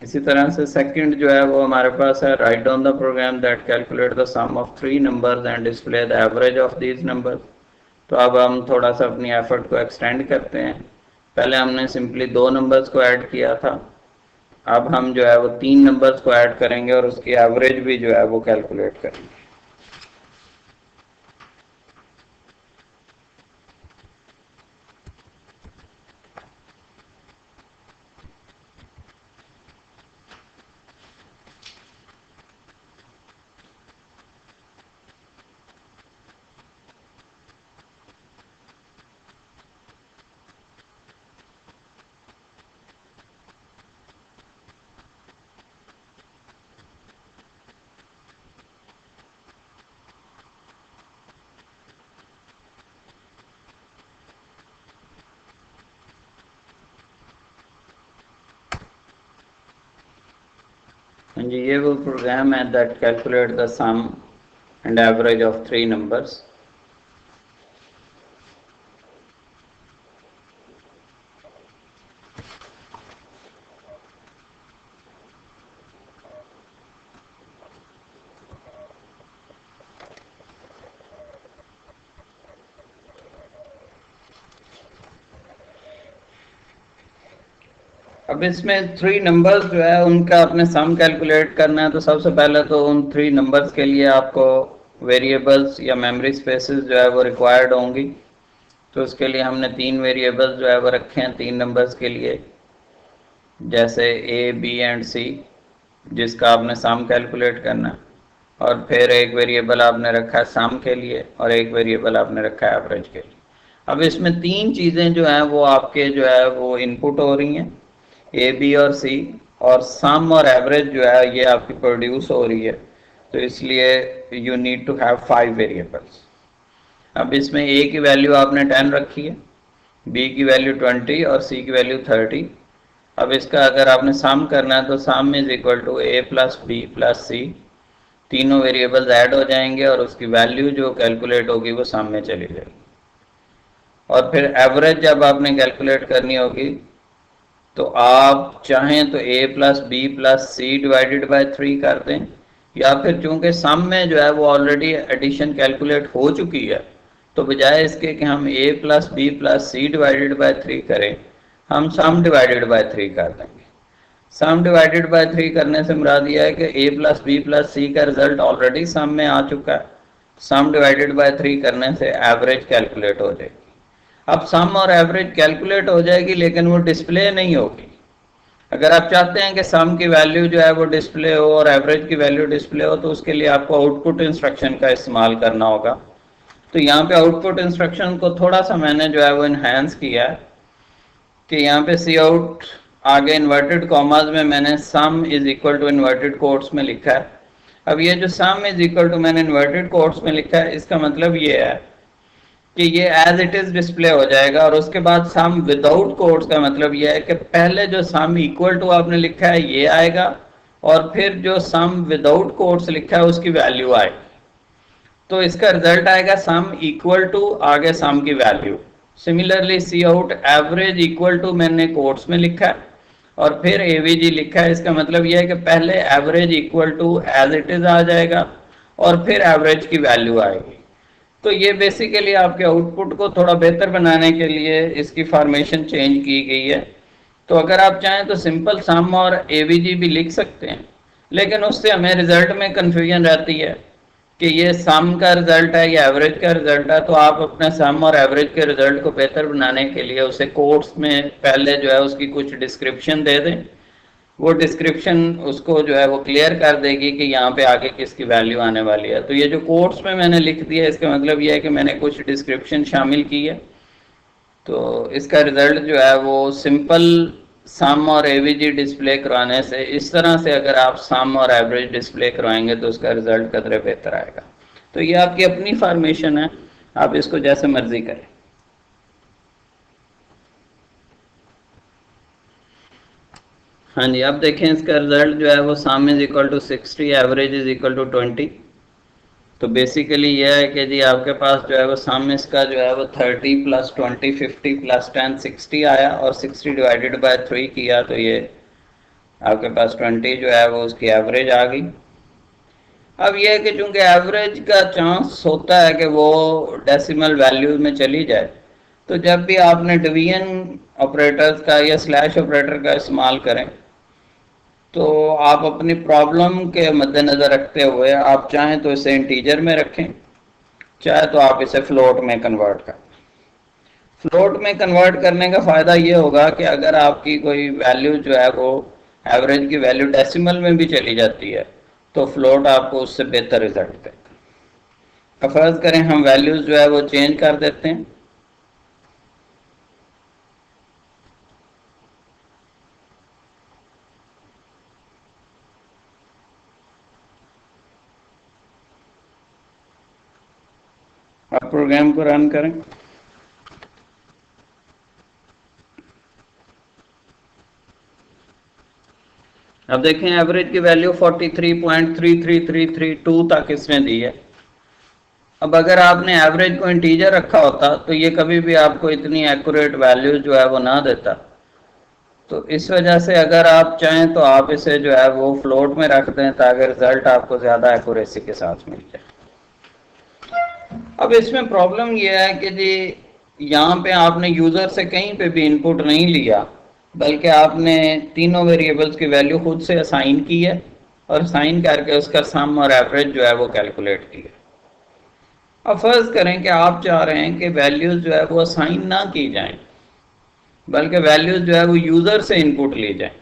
इसी तरह से सेकंड जो है वो हमारे पास है, write down the program that calculate the sum of 3 numbers and display the average of these numbers. तो अब हम थोड़ा सा अपनी एफर्ट को एक्सटेंड करते हैं। पहले हमने सिंपली 2 नंबर्स को ऐड किया था, अब हम जो है वो 3 नंबर्स को ऐड करेंगे और उसकी एवरेज भी जो है वो कैलकुलेट करेंगे। हाँ जी, ये वो प्रोग्राम है that calculate the sum and average of 3 numbers. अब इसमें 3 नंबर्स जो है उनका आपने सम कैलकुलेट करना है, तो सबसे पहले तो उन 3 नंबर्स के लिए आपको वेरिएबल्स या मेमोरी स्पेसेस जो है वो रिक्वायर्ड होंगी। तो उसके लिए हमने 3 वेरिएबल्स जो है वो रखे हैं 3 नंबर्स के लिए, जैसे ए, बी एंड सी, जिसका आपने सम कैलकुलेट करना है। और फिर एक वेरिएबल आपने रखा है सम के लिए और एक वेरिएबल आपने रखा है एवरेज के लिए। अब इसमें 3 चीज़ें जो हैं वो आपके जो है वो इनपुट हो रही हैं, ए, बी और सी, और सम और एवरेज जो है ये आपकी प्रोड्यूस हो रही है। तो इसलिए you need to have 5 variables. अब इसमें ए की वैल्यू आपने 10 रखी है, बी की वैल्यू 20 और सी की वैल्यू 30। अब इसका अगर आपने सम करना है तो sum is equal to A plus B plus C, तीनों वेरिएबल्स ऐड हो जाएंगे और उसकी वैल्यू जो कैलकुलेट होगी वो सम में चली जाएगी। और फिर एवरेज जब आपने कैलकुलेट करनी होगी तो आप चाहें तो a plus B plus c divided by 3 कर दें, या फिर चूंकि सम में जो है वो ऑलरेडी एडिशन कैलकुलेट हो चुकी है, तो बजाय इसके कि हम a plus B plus c divided by 3 करें, हम सम डिवाइडेड बाई 3 कर देंगे। सम डिवाइडेड बाई 3 करने से मुराद यह है कि a प्लस बी प्लस सी का रिजल्ट ऑलरेडी सम में आ चुका है। सम डिवाइडेड बाई 3 करने से एवरेज कैलकुलेट हो जाएगी। अब सम और एवरेज कैलकुलेट हो जाएगी लेकिन वो डिस्प्ले नहीं होगी। अगर आप चाहते हैं कि सम की वैल्यू जो है वो डिस्प्ले हो और एवरेज की वैल्यू डिस्प्ले हो, तो उसके लिए आपको आउटपुट इंस्ट्रक्शन का इस्तेमाल करना होगा। तो यहाँ पे आउटपुट इंस्ट्रक्शन को थोड़ा सा मैंने जो है वो इन्हेंस किया है कि यहाँ पे सी आउट आगे इन्वर्टेड कॉमास में मैंने sum is equal to inverted quotes में लिखा है। अब ये जो सम इज इक्वल टू मैंने इन्वर्टेड कोट्स में लिखा है, इसका मतलब ये है कि ये एज इट इज डिस्प्ले हो जाएगा। और उसके बाद सम विदाउट कोट्स का मतलब ये है कि पहले जो सम इक्वल टू आपने लिखा है ये आएगा, और फिर जो सम विदाउट कोट्स लिखा है उसकी वैल्यू आएगी। तो इसका रिजल्ट आएगा सम इक्वल टू आगे सम की value. Similarly cout average equal to मैंने कोट्स में लिखा है और फिर एवीजी लिखा है। इसका मतलब यह है कि पहले average equal to as it is आ जाएगा और फिर एवरेज की वैल्यू आएगी। तो ये बेसिकली आपके आउटपुट को थोड़ा बेहतर बनाने के लिए इसकी फॉर्मेशन चेंज की गई है। तो अगर आप चाहें तो सिंपल सम और एवीजी भी लिख सकते हैं, लेकिन उससे हमें रिजल्ट में कंफ्यूजन रहती है कि ये सम का रिजल्ट है या एवरेज का रिजल्ट है। तो आप अपने सम और एवरेज के रिजल्ट को बेहतर बनाने के लिए उसे कोट्स में पहले जो है उसकी कुछ डिस्क्रिप्शन दे दें। वो डिस्क्रिप्शन उसको जो है वो क्लियर कर देगी कि यहाँ पे आगे किसकी वैल्यू आने वाली है। तो ये जो कोट्स में मैंने लिख दिया, इसका मतलब ये है कि मैंने कुछ डिस्क्रिप्शन शामिल की है। तो इसका रिजल्ट जो है वो सिंपल सम और एवीजी डिस्प्ले करवाने से, इस तरह से अगर आप सम और एवरेज डिस्प्ले करवाएंगे तो उसका रिजल्ट कदरे बेहतर आएगा। तो ये आपकी अपनी फॉर्मेशन है, आप इसको जैसे मर्जी करें। हाँ जी, अब देखें इसका रिजल्ट जो है वो sum is equal to 60, average is equal to 20। तो बेसिकली यह है कि जी आपके पास जो है वो सम इसका जो है वो 30 प्लस 20 50 प्लस 10 60 आया, और 60 डिवाइडेड बाय 3 किया तो ये आपके पास 20 जो है वो उसकी एवरेज आ गई। अब यह है कि चूंकि एवरेज का चांस होता है कि वो डेसिमल वैल्यूज में चली जाए, तो जब भी आपने डिवीजन ऑपरेटर्स का या स्लैश ऑपरेटर का इस्तेमाल करें, तो आप अपनी प्रॉब्लम के मद्देनज़र रखते हुए आप चाहें तो इसे इंटीजर में रखें, चाहे तो आप इसे फ्लोट में कन्वर्ट करें। फ्लोट में कन्वर्ट करने का फ़ायदा ये होगा कि अगर आपकी कोई वैल्यू जो है वो एवरेज की वैल्यू डेसिमल में भी चली जाती है, तो फ्लोट आपको उससे बेहतर रिजल्ट देगा। अब फर्ज करें हम वैल्यूज जो है वो चेंज कर देते हैं। अब प्रोग्राम को रन करें। अब देखें एवरेज की वैल्यू 43.33332 तक इसने दी है। अब अगर आपने एवरेज को इंटीजर रखा होता तो ये कभी भी आपको इतनी एक्यूरेट वैल्यू जो है वो ना देता। तो इस वजह से अगर आप चाहें तो आप इसे जो है वो फ्लोट में रख दें ताकि रिजल्ट आपको ज्यादा एक्यूरेसी के साथ मिल जाए। अब इसमें प्रॉब्लम यह है कि जी यहाँ पे आपने यूजर से कहीं पे भी इनपुट नहीं लिया, बल्कि आपने तीनों वेरिएबल्स की वैल्यू खुद से असाइन की है और असाइन करके उसका सम और एवरेज जो है वो कैलकुलेट की है। अब फर्ज करें कि आप चाह रहे हैं कि वैल्यूज जो है वो असाइन ना की जाएं, बल्कि वैल्यूज जो है वो यूजर से इनपुट ली जाए।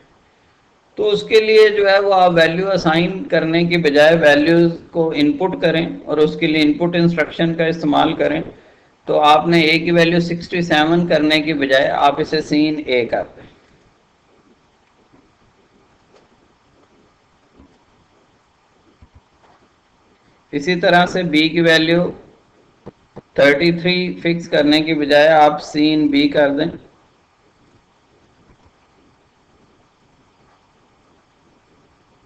तो उसके लिए जो है वो आप वैल्यू असाइन करने की बजाय वैल्यूज को इनपुट करें और उसके लिए इनपुट इंस्ट्रक्शन का इस्तेमाल करें। तो आपने ए की वैल्यू 67 करने की बजाय आप इसे सीन ए कर दें। इसी तरह से बी की वैल्यू 33 फिक्स करने की बजाय आप सीन बी कर दें।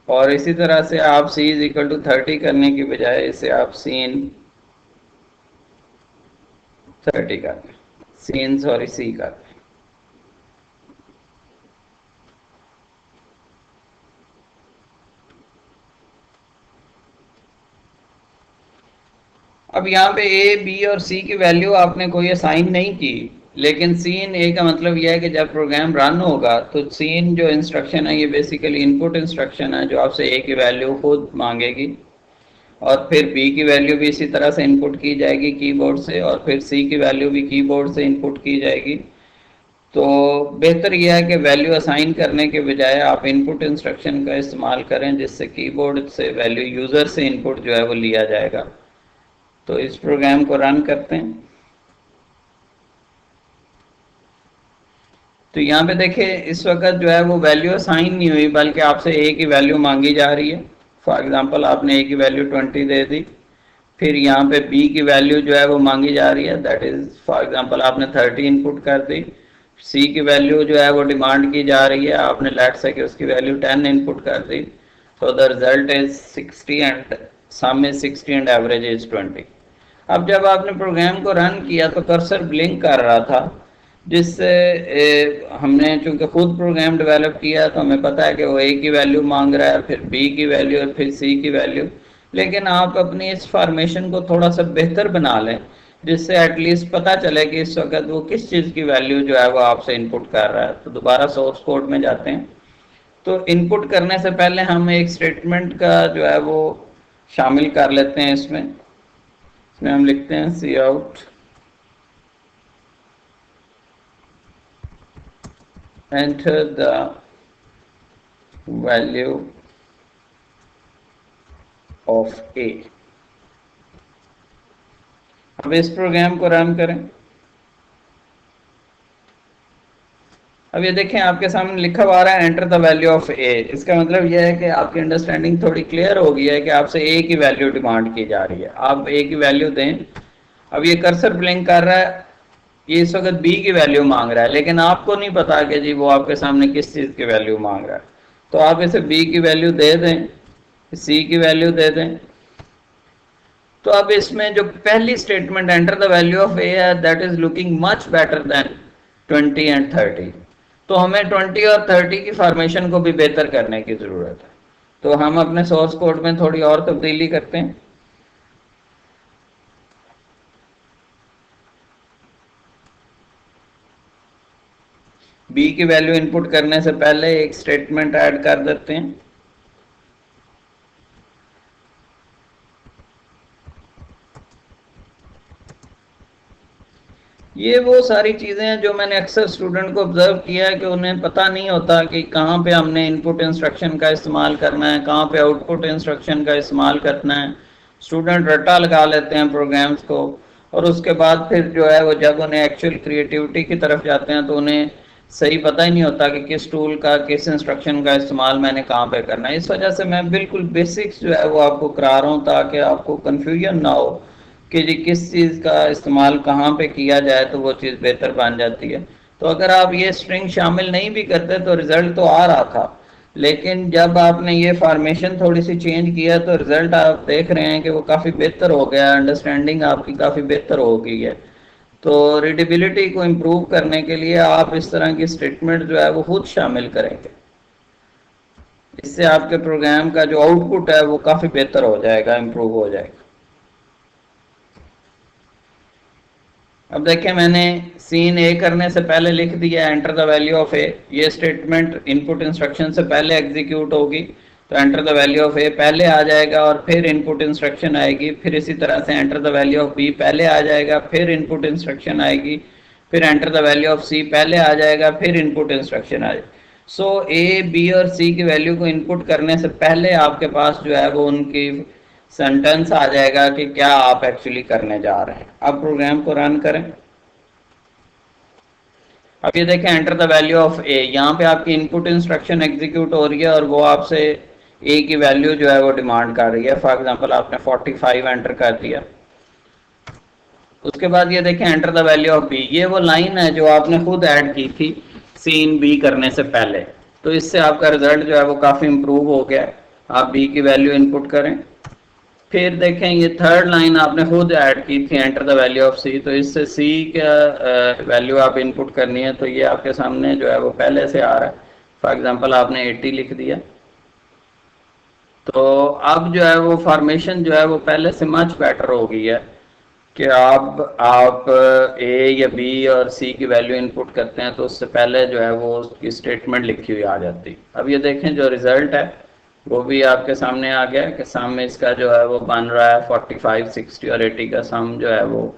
और इसी तरह से आप c इज इक्वल टू 30 करने की बजाय इसे आप सीन 30 कर दें, सीन सॉरी सी कर दें। अब यहाँ पे ए बी और सी की वैल्यू आपने कोई असाइन नहीं की, लेकिन सीन ए का मतलब यह है कि जब प्रोग्राम रन होगा तो सीन जो इंस्ट्रक्शन है ये बेसिकली इनपुट इंस्ट्रक्शन है जो आपसे ए की वैल्यू खुद मांगेगी और फिर बी की वैल्यू भी इसी तरह से इनपुट की जाएगी कीबोर्ड से और फिर सी की वैल्यू भी कीबोर्ड से इनपुट की जाएगी। तो बेहतर यह है कि वैल्यू असाइन करने के बजाय आप इनपुट इंस्ट्रक्शन का इस्तेमाल करें जिससे कीबोर्ड से वैल्यू यूज़र से इनपुट जो है वो लिया जाएगा। तो इस प्रोग्राम को रन करते हैं। तो यहाँ पे देखिए इस वक्त जो है वो वैल्यू असाइन नहीं हुई बल्कि आपसे ए की वैल्यू मांगी जा रही है। फॉर एग्जांपल आपने ए की वैल्यू 20 दे दी, फिर यहाँ पे बी की वैल्यू जो है वो मांगी जा रही है, दैट इज फॉर एग्जांपल आपने 30 इनपुट कर दी। सी की वैल्यू जो है वो डिमांड की जा रही है, आपने लेट से कि उसकी वैल्यू 10 इनपुट कर दी। So the result is 60 and sum is 60 and average is 20। अब जब आपने प्रोग्राम को रन किया तो कर्सर ब्लिंक कर रहा था, जिससे हमने चूंकि खुद प्रोग्राम डेवलप किया तो हमें पता है कि वो ए की वैल्यू मांग रहा है, फिर बी की वैल्यू और फिर सी की वैल्यू। लेकिन आप अपनी इस फॉर्मेशन को थोड़ा सा बेहतर बना लें जिससे एटलीस्ट पता चले कि इस वक्त वो किस चीज़ की वैल्यू जो है वो आपसे इनपुट कर रहा है। तो दोबारा सोर्स कोड में जाते हैं। तो इनपुट करने से पहले हम एक स्टेटमेंट का जो है वो शामिल कर लेते हैं। इसमें हम लिखते हैं सी out enter the value of a। अब इस प्रोग्राम को रन करें। अब ये देखें आपके सामने लिखा हुआ रहा है एंटर द वैल्यू ऑफ ए। इसका मतलब यह है कि आपकी अंडरस्टैंडिंग थोड़ी क्लियर हो गई है कि आपसे ए की वैल्यू डिमांड की जा रही है, आप ए की वैल्यू दें। अब ये कर्सर ब्लिंक कर रहा है, ये इस वक्त बी की वैल्यू मांग रहा है, लेकिन आपको नहीं पता कि जी वो आपके सामने किस चीज़ की वैल्यू मांग रहा है। तो आप इसे बी की वैल्यू दे दें, सी की वैल्यू दे दें। तो अब इसमें जो पहली statement enter the value of A है that is looking much better than 20 and 30। तो हमें 20 और 30 की फॉर्मेशन को भी बेहतर करने की ज़रूरत है। तो हम अपने सोर्स कोड में थोड़ी और तब्दीली करते हैं। बी की वैल्यू इनपुट करने से पहले एक स्टेटमेंट ऐड कर देते हैं। ये वो सारी चीज़ें हैं जो मैंने अक्सर स्टूडेंट को ऑब्जर्व किया है कि उन्हें पता नहीं होता कि कहाँ पे हमने इनपुट इंस्ट्रक्शन का इस्तेमाल करना है, कहाँ पे आउटपुट इंस्ट्रक्शन का इस्तेमाल करना है। स्टूडेंट रट्टा लगा लेते हैं प्रोग्राम्स को और उसके बाद फिर जो है वो जब उन्हें एक्चुअल क्रिएटिविटी की तरफ जाते हैं तो उन्हें सही पता ही नहीं होता कि किस टूल का किस इंस्ट्रक्शन का इस्तेमाल मैंने कहाँ पे करना है। इस वजह से मैं बिल्कुल बेसिक्स जो है वो आपको करा रहा हूँ ताकि आपको कन्फ्यूजन ना हो कि जी किस चीज़ का इस्तेमाल कहाँ पे किया जाए तो वो चीज़ बेहतर बन जाती है। तो अगर आप ये स्ट्रिंग शामिल नहीं भी करते तो रिजल्ट तो आ रहा था, लेकिन जब आपने ये फॉर्मेशन थोड़ी सी चेंज किया तो रिजल्ट आप देख रहे हैं कि वो काफ़ी बेहतर हो गया, अंडरस्टैंडिंग आपकी काफ़ी बेहतर हो गई है। तो रीडेबिलिटी को इम्प्रूव करने के लिए आप इस तरह की स्टेटमेंट जो है वो खुद शामिल करेंगे। इससे आपके प्रोग्राम का जो आउटपुट है वो काफ़ी बेहतर हो जाएगा, इम्प्रूव हो जाएगा। अब देखिए मैंने सीन ए करने से पहले लिख दिया एंटर द वैल्यू ऑफ ए। ये स्टेटमेंट इनपुट इंस्ट्रक्शन से पहले एग्जीक्यूट होगी, तो एंटर द वैल्यू ऑफ ए पहले आ जाएगा और फिर इनपुट इंस्ट्रक्शन आएगी। फिर इसी तरह से enter the value of b पहले आ जाएगा, फिर इनपुट इंस्ट्रक्शन आएगी। फिर enter the value of c पहले आ जाएगा, फिर इनपुट इंस्ट्रक्शन आएगा। सो ए, बी और सी की वैल्यू को इनपुट करने से पहले आपके पास जो है वो उनकी सेंटेंस आ जाएगा कि क्या आप एक्चुअली करने जा रहे हैं। अब प्रोग्राम को रन करें। अब ये देखें एंटर द वैल्यू ऑफ ए, यहाँ पे आपकी इनपुट इंस्ट्रक्शन एग्जीक्यूट हो रही है और वो आपसे ए की वैल्यू जो है वो डिमांड कर रही है। फॉर एग्जांपल आपने 45 एंटर कर दिया। उसके बाद ये देखें enter the value of b, ये वो लाइन है जो आपने खुद ऐड की थी सीन बी करने से पहले। तो इससे आपका रिजल्ट जो है वो काफ़ी इंप्रूव हो गया। आप बी की वैल्यू इनपुट करें। फिर देखें ये थर्ड लाइन आपने खुद ऐड की थी एंटर द वैल्यू ऑफ सी, तो इससे सी का वैल्यू आप इनपुट करनी है। तो ये आपके सामने जो है वो पहले से आ रहा है। फॉर एग्जांपल आपने 80 लिख दिया। तो अब जो है वो फॉर्मेशन जो है वो पहले से मच बेटर हो गई है कि आप ए या बी और सी की वैल्यू इनपुट करते हैं तो उससे पहले जो है वो उसकी स्टेटमेंट लिखी हुई आ जाती। अब ये देखें जो रिजल्ट है वो भी आपके सामने आ गया कि सम में इसका जो है वो बन रहा है 45, 60 और 80 का सम जो है वो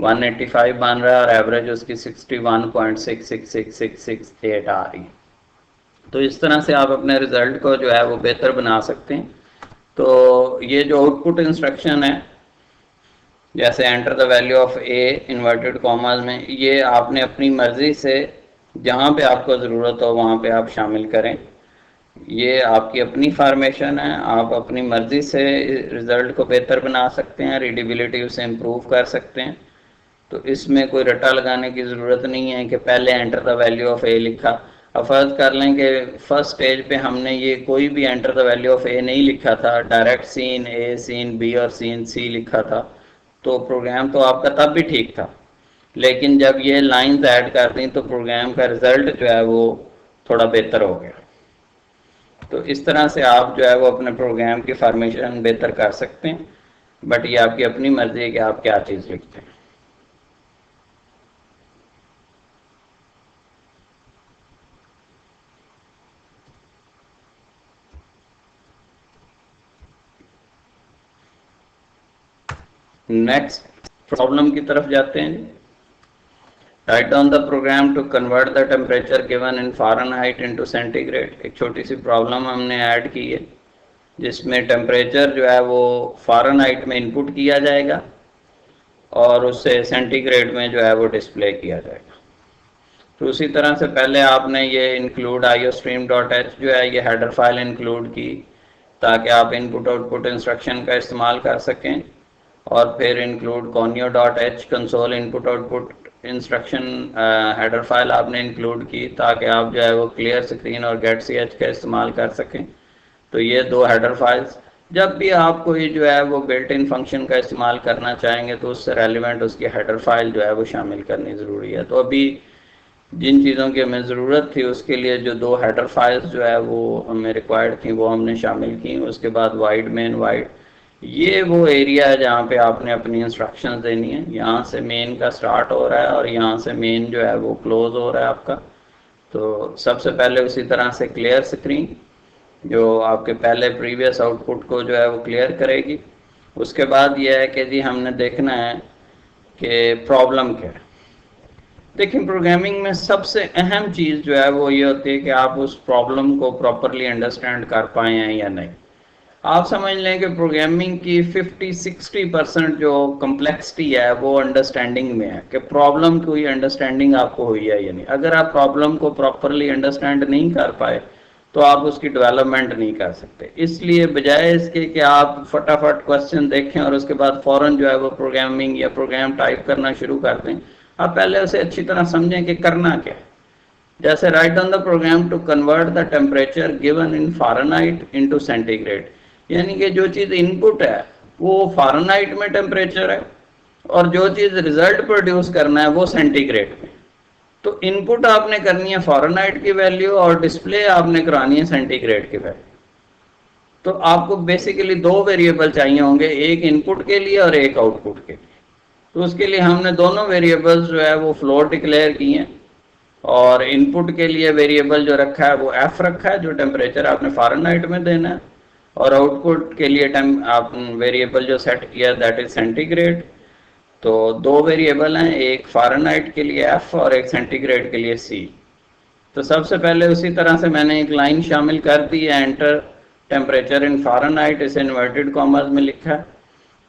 185 बन रहा है और एवरेज उसकी 61.666668 आ रही है। तो इस तरह से आप अपने रिजल्ट को जो है वो बेहतर बना सकते हैं। तो ये जो आउटपुट इंस्ट्रक्शन है जैसे enter the value of A inverted commas में, ये आपने अपनी मर्जी से जहाँ पे आपको ज़रूरत हो वहाँ पे आप शामिल करें। ये आपकी अपनी फॉर्मेशन है, आप अपनी मर्जी से रिज़ल्ट को बेहतर बना सकते हैं, रीडेबिलिटी उसे इम्प्रूव कर सकते हैं। तो इसमें कोई रट्टा लगाने की ज़रूरत नहीं है कि पहले एंटर द वैल्यू ऑफ ए लिखा। अब फर्ज कर लें कि फर्स्ट स्टेज पे हमने ये कोई भी एंटर द वैल्यू ऑफ ए नहीं लिखा था, डायरेक्ट सीन ए, सीन बी और सीन सी लिखा था, तो प्रोग्राम तो आपका तब भी ठीक था। लेकिन जब ये लाइंस ऐड कर दी तो प्रोग्राम का रिज़ल्ट जो है वो थोड़ा बेहतर हो गया। तो इस तरह से आप जो है वो अपने प्रोग्राम की फॉर्मेशन बेहतर कर सकते हैं, बट ये आपकी अपनी मर्जी है कि आप क्या चीज़ लिखते हैं। नेक्स्ट प्रॉब्लम की तरफ जाते हैं। Write down the program to convert the temperature given in Fahrenheit into centigrade. एक छोटी सी प्रॉब्लम हमने ऐड की है जिसमें टेम्परेचर जो है वो फ़ारेनहाइट में इनपुट किया जाएगा और उससे सेंटीग्रेड में जो है वो डिस्प्ले किया जाएगा। तो उसी तरह से पहले आपने ये इंक्लूड iostream.h जो है ये हेडर फाइल इंक्लूड की ताकि आप इनपुट आउटपुट इंस्ट्रक्शन का इस्तेमाल कर सकें, और फिर include conio.h console input output instruction header file आपने इंक्लूड की ताकि आप जो है वो क्लियर स्क्रीन और getch का इस्तेमाल कर सकें। तो ये दो हेडर फाइल्स, जब भी आप कोई जो है वो बिल्ट इन फंक्शन का इस्तेमाल करना चाहेंगे तो उससे रेलिवेंट उसकी हेडर फाइल जो है वो शामिल करनी ज़रूरी है। तो अभी जिन चीज़ों की हमें ज़रूरत थी उसके लिए जो दो हेडर फाइल्स जो है वो हमें रिक्वायर्ड थी वो हमने शामिल की। उसके बाद वाइड मेन वाइड, ये वो एरिया है जहाँ पे आपने अपनी इंस्ट्रक्शंस देनी है। यहाँ से मेन का स्टार्ट हो रहा है और यहाँ से मेन जो है वो क्लोज हो रहा है आपका। तो सबसे पहले उसी तरह से क्लियर स्क्रीन जो आपके पहले प्रीवियस आउटपुट को जो है वो क्लियर करेगी। उसके बाद यह है कि जी हमने देखना है कि प्रॉब्लम क्या है। देखिए प्रोग्रामिंग में सबसे अहम चीज़ जो है वो ये होती है कि आप उस प्रॉब्लम को प्रॉपरली अंडरस्टैंड कर पाए हैं या नहीं। आप समझ लें कि प्रोग्रामिंग की 50-60% जो कम्प्लेक्सिटी है वो अंडरस्टैंडिंग में है कि प्रॉब्लम की अंडरस्टैंडिंग आपको हुई है या नहीं। अगर आप प्रॉब्लम को प्रॉपरली अंडरस्टैंड नहीं कर पाए तो आप उसकी डेवलपमेंट नहीं कर सकते। इसलिए बजाय इसके कि आप फटाफट क्वेश्चन देखें और उसके बाद फ़ौरन जो है वो प्रोग्रामिंग या प्रोग्राम टाइप करना शुरू कर दें, आप पहले उसे अच्छी तरह समझें कि करना क्या है। जैसे write on the program to convert the temperature given in Fahrenheit into centigrade, यानी कि जो चीज़ इनपुट है वो फ़ारेनहाइट में टेम्परेचर है और जो चीज़ रिजल्ट प्रोड्यूस करना है वो सेंटीग्रेड में। तो इनपुट आपने करनी है फ़ारेनहाइट की वैल्यू और डिस्प्ले आपने करानी है सेंटीग्रेड की वैल्यू। तो आपको बेसिकली दो वेरिएबल चाहिए होंगे, एक इनपुट के लिए और एक आउटपुट के लिए। तो उसके लिए हमने दोनों वेरिएबल्स जो है वो फ्लोट डिक्लेयर किए हैं और इनपुट के लिए वेरिएबल जो रखा है वो एफ रखा है, जो टेम्परेचर आपने फ़ारेनहाइट में देना है, और आउटपुट के लिए आप वेरिएबल जो सेट किया दैट इज सेंटीग्रेड। तो दो वेरिएबल हैं, एक फ़ारेनहाइट के लिए एफ और एक सेंटीग्रेड के लिए सी। तो सबसे पहले उसी तरह से मैंने एक लाइन शामिल कर दी है, एंटर टेम्परेचर इन फ़ारेनहाइट, इसे इन्वर्टेड कॉमर्स में लिखा है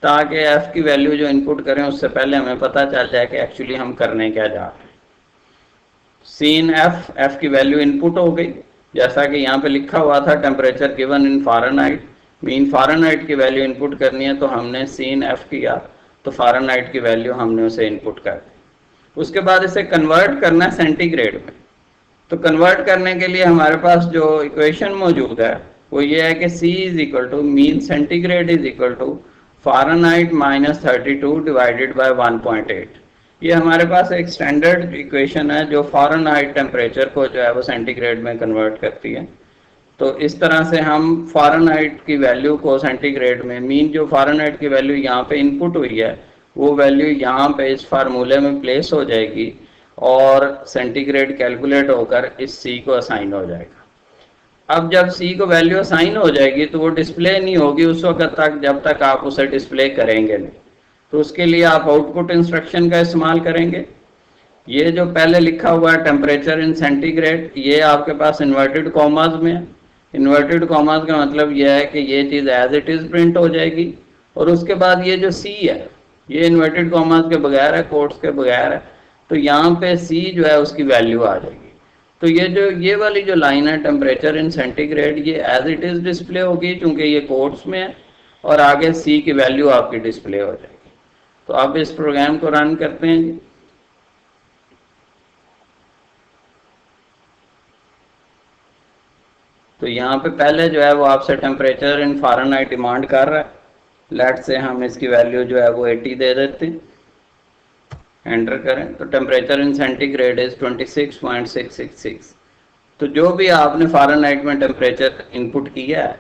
ताकि एफ की वैल्यू जो इनपुट करें उससे पहले हमें पता चल जाए कि एक्चुअली हम करने क्या जा रहे हैं। सीन एफ की वैल्यू इनपुट हो गई, जैसा कि यहाँ पे लिखा हुआ था temperature given in Fahrenheit, mean Fahrenheit की वैल्यू इनपुट करनी है तो हमने सीन एफ किया, तो फ़ारेनहाइट की वैल्यू हमने उसे इनपुट कर दी। उसके बाद इसे कन्वर्ट करना है सेंटीग्रेड में। तो कन्वर्ट करने के लिए हमारे पास जो इक्वेशन मौजूद है वो ये है कि C is equal to mean centigrade is equal to Fahrenheit minus 32 divided by 1.8। ये हमारे पास एक स्टैंडर्ड इक्वेशन है जो फ़ारेनहाइट टेम्परेचर को जो है वो सेंटीग्रेड में कन्वर्ट करती है। तो इस तरह से हम फ़ारेनहाइट की वैल्यू को सेंटीग्रेड में, मीन जो फ़ारेनहाइट की वैल्यू यहाँ पे इनपुट हुई है वो वैल्यू यहाँ पे इस फार्मूले में प्लेस हो जाएगी और सेंटीग्रेड कैलकुलेट होकर इस C को असाइन हो जाएगा। अब जब C को वैल्यू असाइन हो जाएगी तो वो डिस्प्ले नहीं होगी उस वक्त तक जब तक आप उसे डिस्प्ले करेंगे नहीं। तो उसके लिए आप आउटपुट इंस्ट्रक्शन का इस्तेमाल करेंगे। ये जो पहले लिखा हुआ है टेम्परेचर इन सेंटीग्रेड, ये आपके पास इन्वर्टेड कॉमास में है। इन्वर्टेड कॉमास का मतलब यह है कि ये चीज़ एज इट इज़ प्रिंट हो जाएगी, और उसके बाद ये जो C है ये इन्वर्टेड कॉमास के बगैर है, कोट्स के बगैर है, तो यहाँ पे C जो है उसकी वैल्यू आ जाएगी। तो ये वाली जो लाइन है टेम्परेचर इन सेंटीग्रेड, ये एज इट इज़ डिस्प्ले होगी क्योंकि ये कोट्स में है, और आगे C की वैल्यू आपकी डिस्प्ले हो जाएगी। तो आप इस प्रोग्राम को रन करते हैं। तो यहाँ पे पहले जो है वो आपसे टेम्परेचर इन फ़ारेनहाइट डिमांड कर रहा है। लेट से हम इसकी वैल्यू जो है वो 80 दे देते हैं, एंटर करें। तो टेम्परेचर इन सेंटीग्रेड इज 26.666। तो जो भी आपने फ़ारेनहाइट में टेम्परेचर इनपुट किया है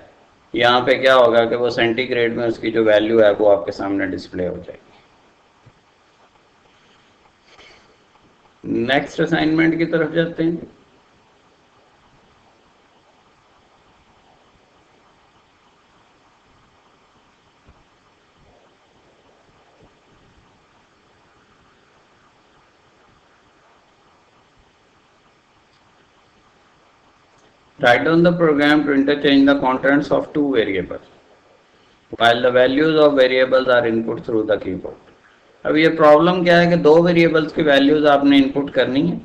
यहाँ पे क्या होगा कि वो सेंटीग्रेड में उसकी जो वैल्यू है वो आपके सामने डिस्प्ले हो जाएगी। नेक्स्ट असाइनमेंट की तरफ जाते हैं। Write down the program to interchange the contents of two variables while the values of variables are input through the keyboard. अब ये प्रॉब्लम क्या है कि दो वेरिएबल्स की वैल्यूज आपने इनपुट करनी है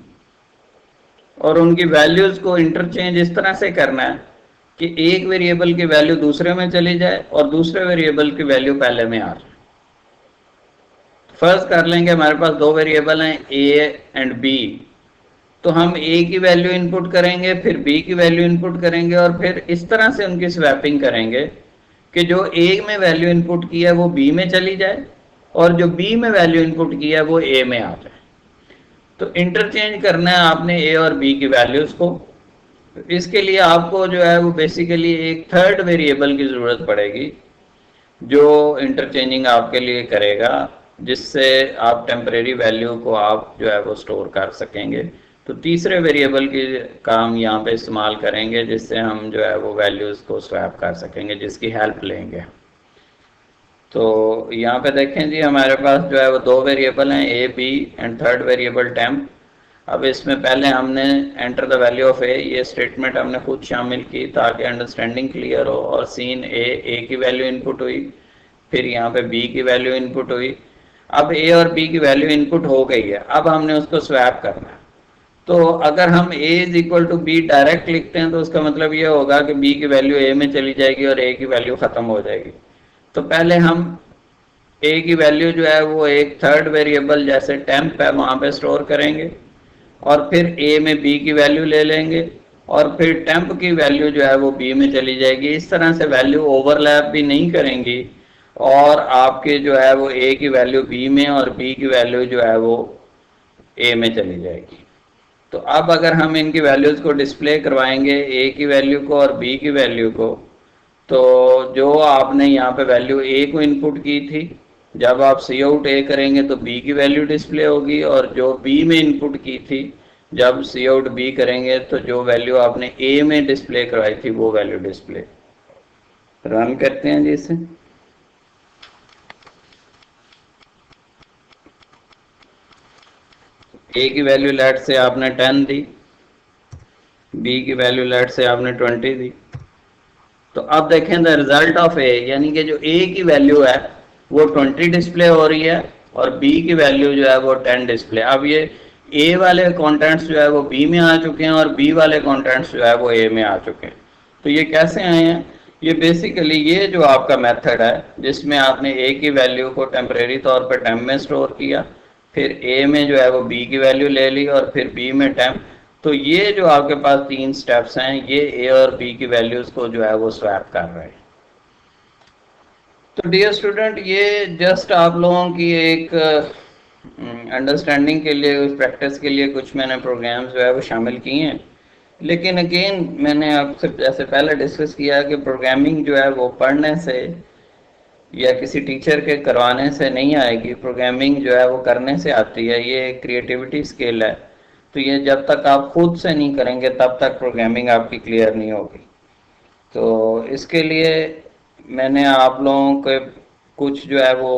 और उनकी वैल्यूज को इंटरचेंज इस तरह से करना है कि एक वेरिएबल की वैल्यू दूसरे में चली जाए और दूसरे वेरिएबल की वैल्यू पहले में आ जाए। फर्स्ट कर लेंगे, हमारे पास दो वेरिएबल हैं A एंड B, तो हम A की वैल्यू इनपुट करेंगे, फिर B की वैल्यू इनपुट करेंगे और फिर इस तरह से उनकी स्वैपिंग करेंगे कि जो A में वैल्यू इनपुट की है वो B में चली जाए और जो B में वैल्यू इनपुट की है वो A में आ जाए। तो इंटरचेंज करना है आपने A और B की वैल्यूज को। इसके लिए आपको जो है वो बेसिकली एक थर्ड वेरिएबल की ज़रूरत पड़ेगी जो इंटरचेंजिंग आपके लिए करेगा, जिससे आप टेम्परेरी वैल्यू को आप जो है वो स्टोर कर सकेंगे। तो तीसरे वेरिएबल की काम यहाँ पे इस्तेमाल करेंगे जिससे हम जो है वो वैल्यूज़ को स्वैप कर सकेंगे, जिसकी हेल्प लेंगे। तो यहाँ पे देखें जी, हमारे पास जो है वो दो वेरिएबल हैं A, B and third variable temp. अब इसमें पहले हमने enter the value of A, ये स्टेटमेंट हमने खुद शामिल की ताकि अंडरस्टैंडिंग क्लियर हो। और सीन A की वैल्यू इनपुट हुई, फिर यहाँ पे B की वैल्यू इनपुट हुई। अब A और B की वैल्यू इनपुट हो गई है, अब हमने उसको स्वैप करना है। तो अगर हम A is equal to B direct लिखते हैं तो उसका मतलब ये होगा कि B की वैल्यू A में चली जाएगी और A की वैल्यू ख़त्म हो जाएगी। तो पहले हम A की वैल्यू जो है वो एक थर्ड वेरिएबल जैसे टेम्प है वहाँ पे स्टोर करेंगे और फिर ए में बी की वैल्यू ले लेंगे और फिर टेम्प की वैल्यू जो है वो बी में चली जाएगी। इस तरह से वैल्यू ओवरलैप भी नहीं करेंगी और आपके जो है वो ए की वैल्यू बी में और बी की वैल्यू जो है वो ए में चली जाएगी। तो अब अगर हम इनकी वैल्यूज को डिस्प्ले करवाएंगे, ए की वैल्यू को और बी की वैल्यू को, तो जो आपने यहाँ पे वैल्यू ए को इनपुट की थी, जब आप सी आउट ए करेंगे तो बी की वैल्यू डिस्प्ले होगी, और जो बी में इनपुट की थी जब सी आउट बी करेंगे तो जो वैल्यू आपने ए में डिस्प्ले करवाई थी वो वैल्यू डिस्प्ले। रन करते हैं जी इसे। ए की वैल्यू लेट से आपने 10 दी, बी की वैल्यू लेट से आपने 20 दी। तो अब देखें द रिजल्ट ऑफ ए, यानी कि जो ए की वैल्यू है वो 20 डिस्प्ले हो रही है और बी की वैल्यू जो है वो 10 डिस्प्ले। अब ये ए वाले कंटेंट्स जो है वो बी में आ चुके हैं और बी वाले कंटेंट्स जो है वो ए में आ चुके हैं। तो ये कैसे आए हैं? ये बेसिकली ये जो आपका मेथड है जिसमें आपने ए की वैल्यू को टेम्परेरी तौर पर टेम्प में स्टोर किया, फिर ए में जो है वो बी की वैल्यू ले ली और फिर बी में टेम्प, तो ये जो आपके पास 3 स्टेप्स हैं ये ए और बी की वैल्यूज को जो है वो स्वैप कर रहे हैं। तो डियर स्टूडेंट, ये जस्ट आप लोगों की एक अंडरस्टैंडिंग के लिए, प्रैक्टिस के लिए कुछ मैंने प्रोग्राम्स जो है वो शामिल किए हैं। लेकिन अगेन मैंने आपसे जैसे पहले डिस्कस किया कि प्रोग्रामिंग जो है वो पढ़ने से या किसी टीचर के करवाने से नहीं आएगी, प्रोग्रामिंग जो है वो करने से आती है। ये क्रिएटिविटी स्किल है, तो ये जब तक आप खुद से नहीं करेंगे तब तक प्रोग्रामिंग आपकी क्लियर नहीं होगी। तो इसके लिए मैंने आप लोगों के कुछ जो है वो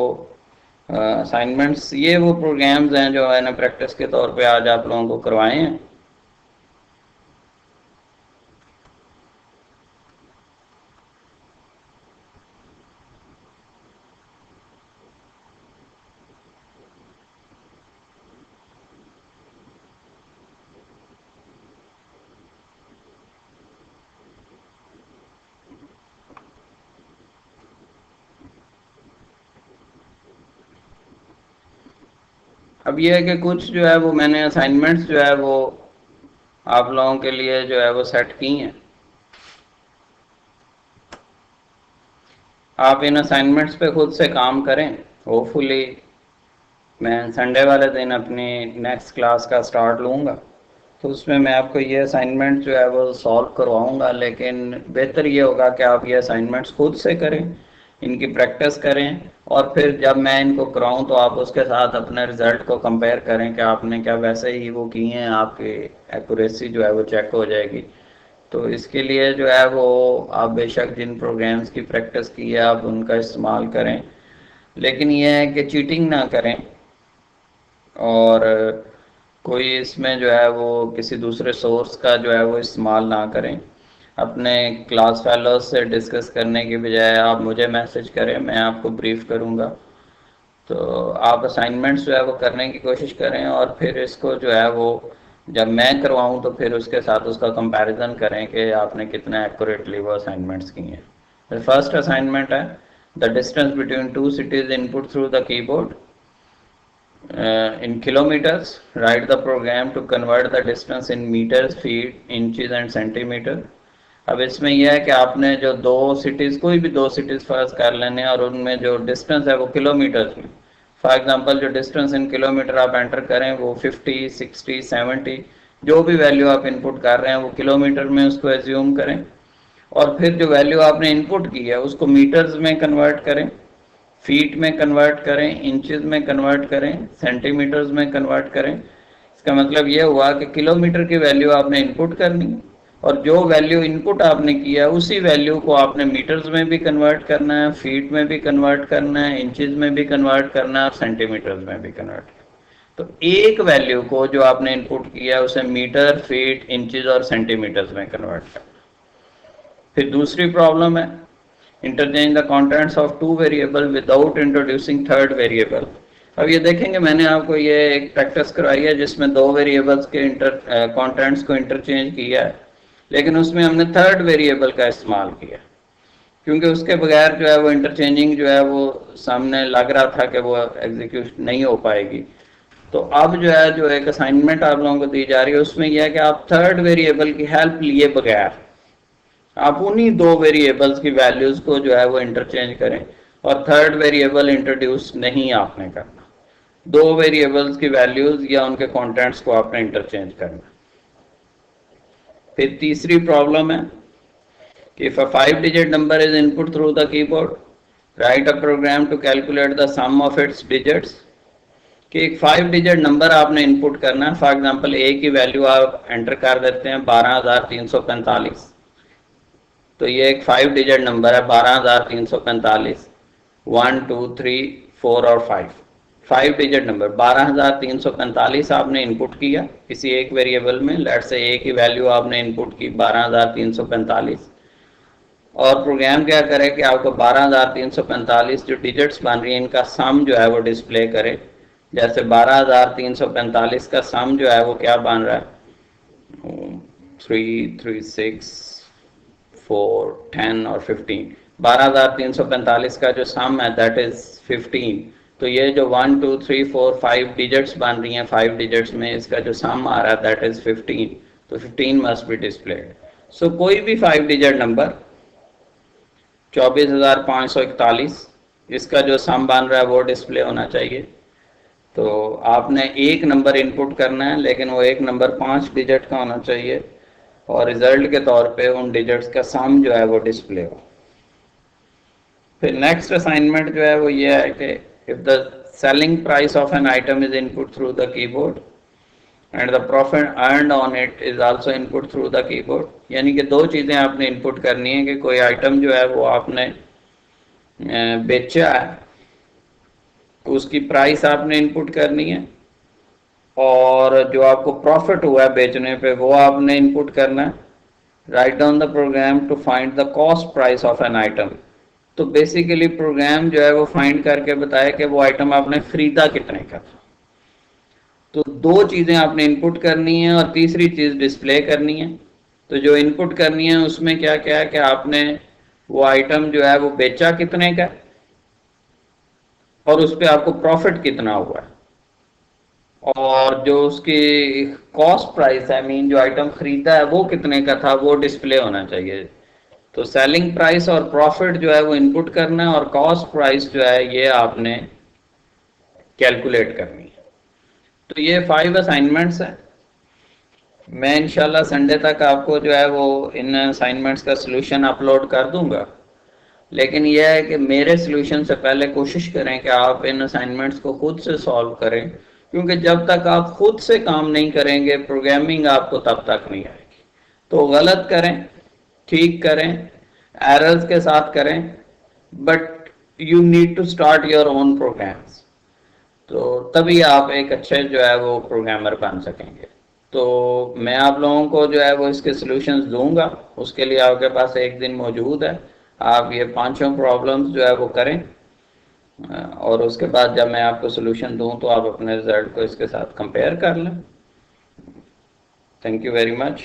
असाइनमेंट्स, ये वो प्रोग्राम्स हैं जो मैंने प्रैक्टिस के तौर पे आज आप लोगों को करवाए हैं। अब ये है कि कुछ जो है वो मैंने असाइनमेंट्स जो है वो आप लोगों के लिए जो है वो सेट की हैं। आप इन असाइनमेंट्स पे खुद से काम करें। होपफुली मैं संडे वाले दिन अपनी नेक्स्ट क्लास का स्टार्ट लूँगा, तो उसमें मैं आपको ये असाइनमेंट जो है वो सॉल्व करवाऊँगा। लेकिन बेहतर ये होगा कि आप ये असाइनमेंट्स खुद से करें, इनकी प्रैक्टिस करें, और फिर जब मैं इनको कराऊं तो आप उसके साथ अपने रिजल्ट को कंपेयर करें कि आपने क्या वैसे ही वो किए हैं, आपकी एक्यूरेसी जो है वो चेक हो जाएगी। तो इसके लिए जो है वो आप बेशक जिन प्रोग्राम्स की प्रैक्टिस की है आप उनका इस्तेमाल करें, लेकिन ये है कि चीटिंग ना करें और कोई इसमें जो है वो किसी दूसरे सोर्स का जो है वो इस्तेमाल ना करें। अपने क्लास फेलोज से डिस्कस करने की बजाय आप मुझे मैसेज करें, मैं आपको ब्रीफ करूंगा। तो आप असाइनमेंट्स जो है वो करने की कोशिश करें और फिर इसको जो है वो जब मैं करवाऊं तो फिर उसके साथ उसका कंपैरिजन करें कि आपने कितना एक्यूरेटली वो असाइनमेंट्स किए हैं। द फर्स्ट असाइनमेंट है the distance between two cities input through the keyboard in kilometers. Write the program to convert the distance in meters, feet, inches and centimeter. अब इसमें यह है कि आपने जो दो सिटीज़, कोई भी दो सिटीज़ फर्ज कर लेने और उनमें जो डिस्टेंस है वो किलोमीटर्स में, फॉर एग्जांपल जो डिस्टेंस इन किलोमीटर आप एंटर करें वो 50, 60, 70, जो भी वैल्यू आप इनपुट कर रहे हैं वो किलोमीटर में उसको एज्यूम करें, और फिर जो वैल्यू आपने इनपुट की है उसको मीटर्स में कन्वर्ट करें, फीट में कन्वर्ट करें, इंचेस में कन्वर्ट करें, सेंटीमीटर्स में कन्वर्ट करें। इसका मतलब यह हुआ कि किलोमीटर की वैल्यू आपने इनपुट करनी है और जो वैल्यू इनपुट आपने किया उसी वैल्यू को आपने मीटर्स में भी कन्वर्ट करना है, फीट में भी कन्वर्ट करना है, इंचेस में भी कन्वर्ट करना है और सेंटीमीटर्स में भी कन्वर्ट करना है। तो एक वैल्यू को जो आपने इनपुट किया उसे मीटर, फीट, इंचेस और सेंटीमीटर्स में कन्वर्ट करना। फिर दूसरी प्रॉब्लम है interchange the contents of two variable without introducing third variable. अब ये देखेंगे मैंने आपको ये एक प्रैक्टिस करवाई है जिसमें दो वेरिएबल्स के कंटेंट्स को इंटरचेंज किया है, लेकिन उसमें हमने थर्ड वेरिएबल का इस्तेमाल किया क्योंकि उसके बगैर जो है वो इंटरचेंजिंग जो है वो सामने लग रहा था कि वो एग्जीक्यूट नहीं हो पाएगी। तो अब जो है जो एक असाइनमेंट आप लोगों को दी जा रही है उसमें यह है कि आप थर्ड वेरिएबल की हेल्प लिए बगैर आप उन्हीं दो वेरिएबल्स की वैल्यूज को जो है वो इंटरचेंज करें और थर्ड वेरिएबल इंट्रोड्यूस नहीं आपने करना। दो वेरिएबल्स की वैल्यूज या उनके कंटेंट्स को आपने इंटरचेंज करना। फिर तीसरी प्रॉब्लम है कि if a 5-digit number is input through the keyboard, write a program to calculate the sum of its digits। कि एक 5 डिजिट नंबर आपने इनपुट करना है। फॉर एग्जांपल ए की वैल्यू आप एंटर कर देते हैं 12,345। तो ये एक 5 डिजिट नंबर है 12,345। 1 2 3 4 और 5 5 डिजिट नंबर 12,345 आपने इनपुट किया किसी एक वेरिएबल में। लेट से ए की वैल्यू आपने इनपुट की 12,345 और प्रोग्राम क्या करे कि आपको 12,345 जो डिजिट्स बन रही है इनका सम जो है वो डिस्प्ले करे। जैसे 12,345 का सम जो है वो क्या बन रहा है 3 3 6 4 10 और 15। 12,345 का जो सम है दैट इज 15। तो ये जो 1 2 3 4 5 डिजिट्स बन रही हैं 5 डिजिट्स में इसका जो सम आ रहा है दैट इज 15। तो 15 मस्ट बी डिस्प्लेड। सो कोई भी 5 डिजिट नंबर 24,541 इसका जो सम बन रहा है वो डिस्प्ले होना चाहिए। तो आपने एक नंबर इनपुट करना है लेकिन वो एक नंबर 5 डिजिट का होना चाहिए और रिजल्ट के तौर पे उन डिजिट्स का सम जो है वो डिस्प्ले हो। फिर नेक्स्ट असाइनमेंट जो है वो ये है कि if the selling price of an item is input through the keyboard and the profit earned on it is also input through the keyboard. यानी कि दो चीज़ें आपने इनपुट करनी है कि कोई आइटम जो है वो आपने बेचा है उसकी प्राइस आपने इनपुट करनी है और जो आपको प्रॉफिट हुआ है बेचने पे वो आपने इनपुट करना है। Write down the program to find the cost price of an item. तो बेसिकली प्रोग्राम जो है वो फाइंड करके बताया कि वो आइटम आपने खरीदा कितने का। तो दो चीज़ें आपने इनपुट करनी है और तीसरी चीज़ डिस्प्ले करनी है। तो जो इनपुट करनी है उसमें क्या क्या है कि आपने वो आइटम जो है वो बेचा कितने का और उस पर आपको प्रॉफिट कितना हुआ है और जो उसकी कॉस्ट प्राइस है मीन जो आइटम खरीदा है वो कितने का था वो डिस्प्ले होना चाहिए। तो सेलिंग प्राइस और प्रॉफिट जो है वो इनपुट करना है और कॉस्ट प्राइस जो है ये आपने कैलकुलेट करनी है। तो ये 5 असाइनमेंट्स हैं। मैं इंशाल्लाह संडे तक आपको जो है वो इन असाइनमेंट्स का सलूशन अपलोड कर दूंगा। लेकिन यह है कि मेरे सलूशन से पहले कोशिश करें कि आप इन असाइनमेंट्स को खुद से सॉल्व करें क्योंकि जब तक आप खुद से काम नहीं करेंगे प्रोग्रामिंग आपको तब तक नहीं आएगी। तो गलत करें ठीक करें एरर्स के साथ करें but you need to start your own programs. तो तभी आप एक अच्छे जो है वो प्रोग्रामर बन सकेंगे। तो मैं आप लोगों को जो है वो इसके सॉल्यूशंस दूंगा। उसके लिए आपके पास एक दिन मौजूद है। आप ये पांचों प्रॉब्लम्स जो है वो करें और उसके बाद जब मैं आपको सॉल्यूशन दूं तो आप अपने रिजल्ट को इसके साथ कंपेयर कर लें। Thank you very much.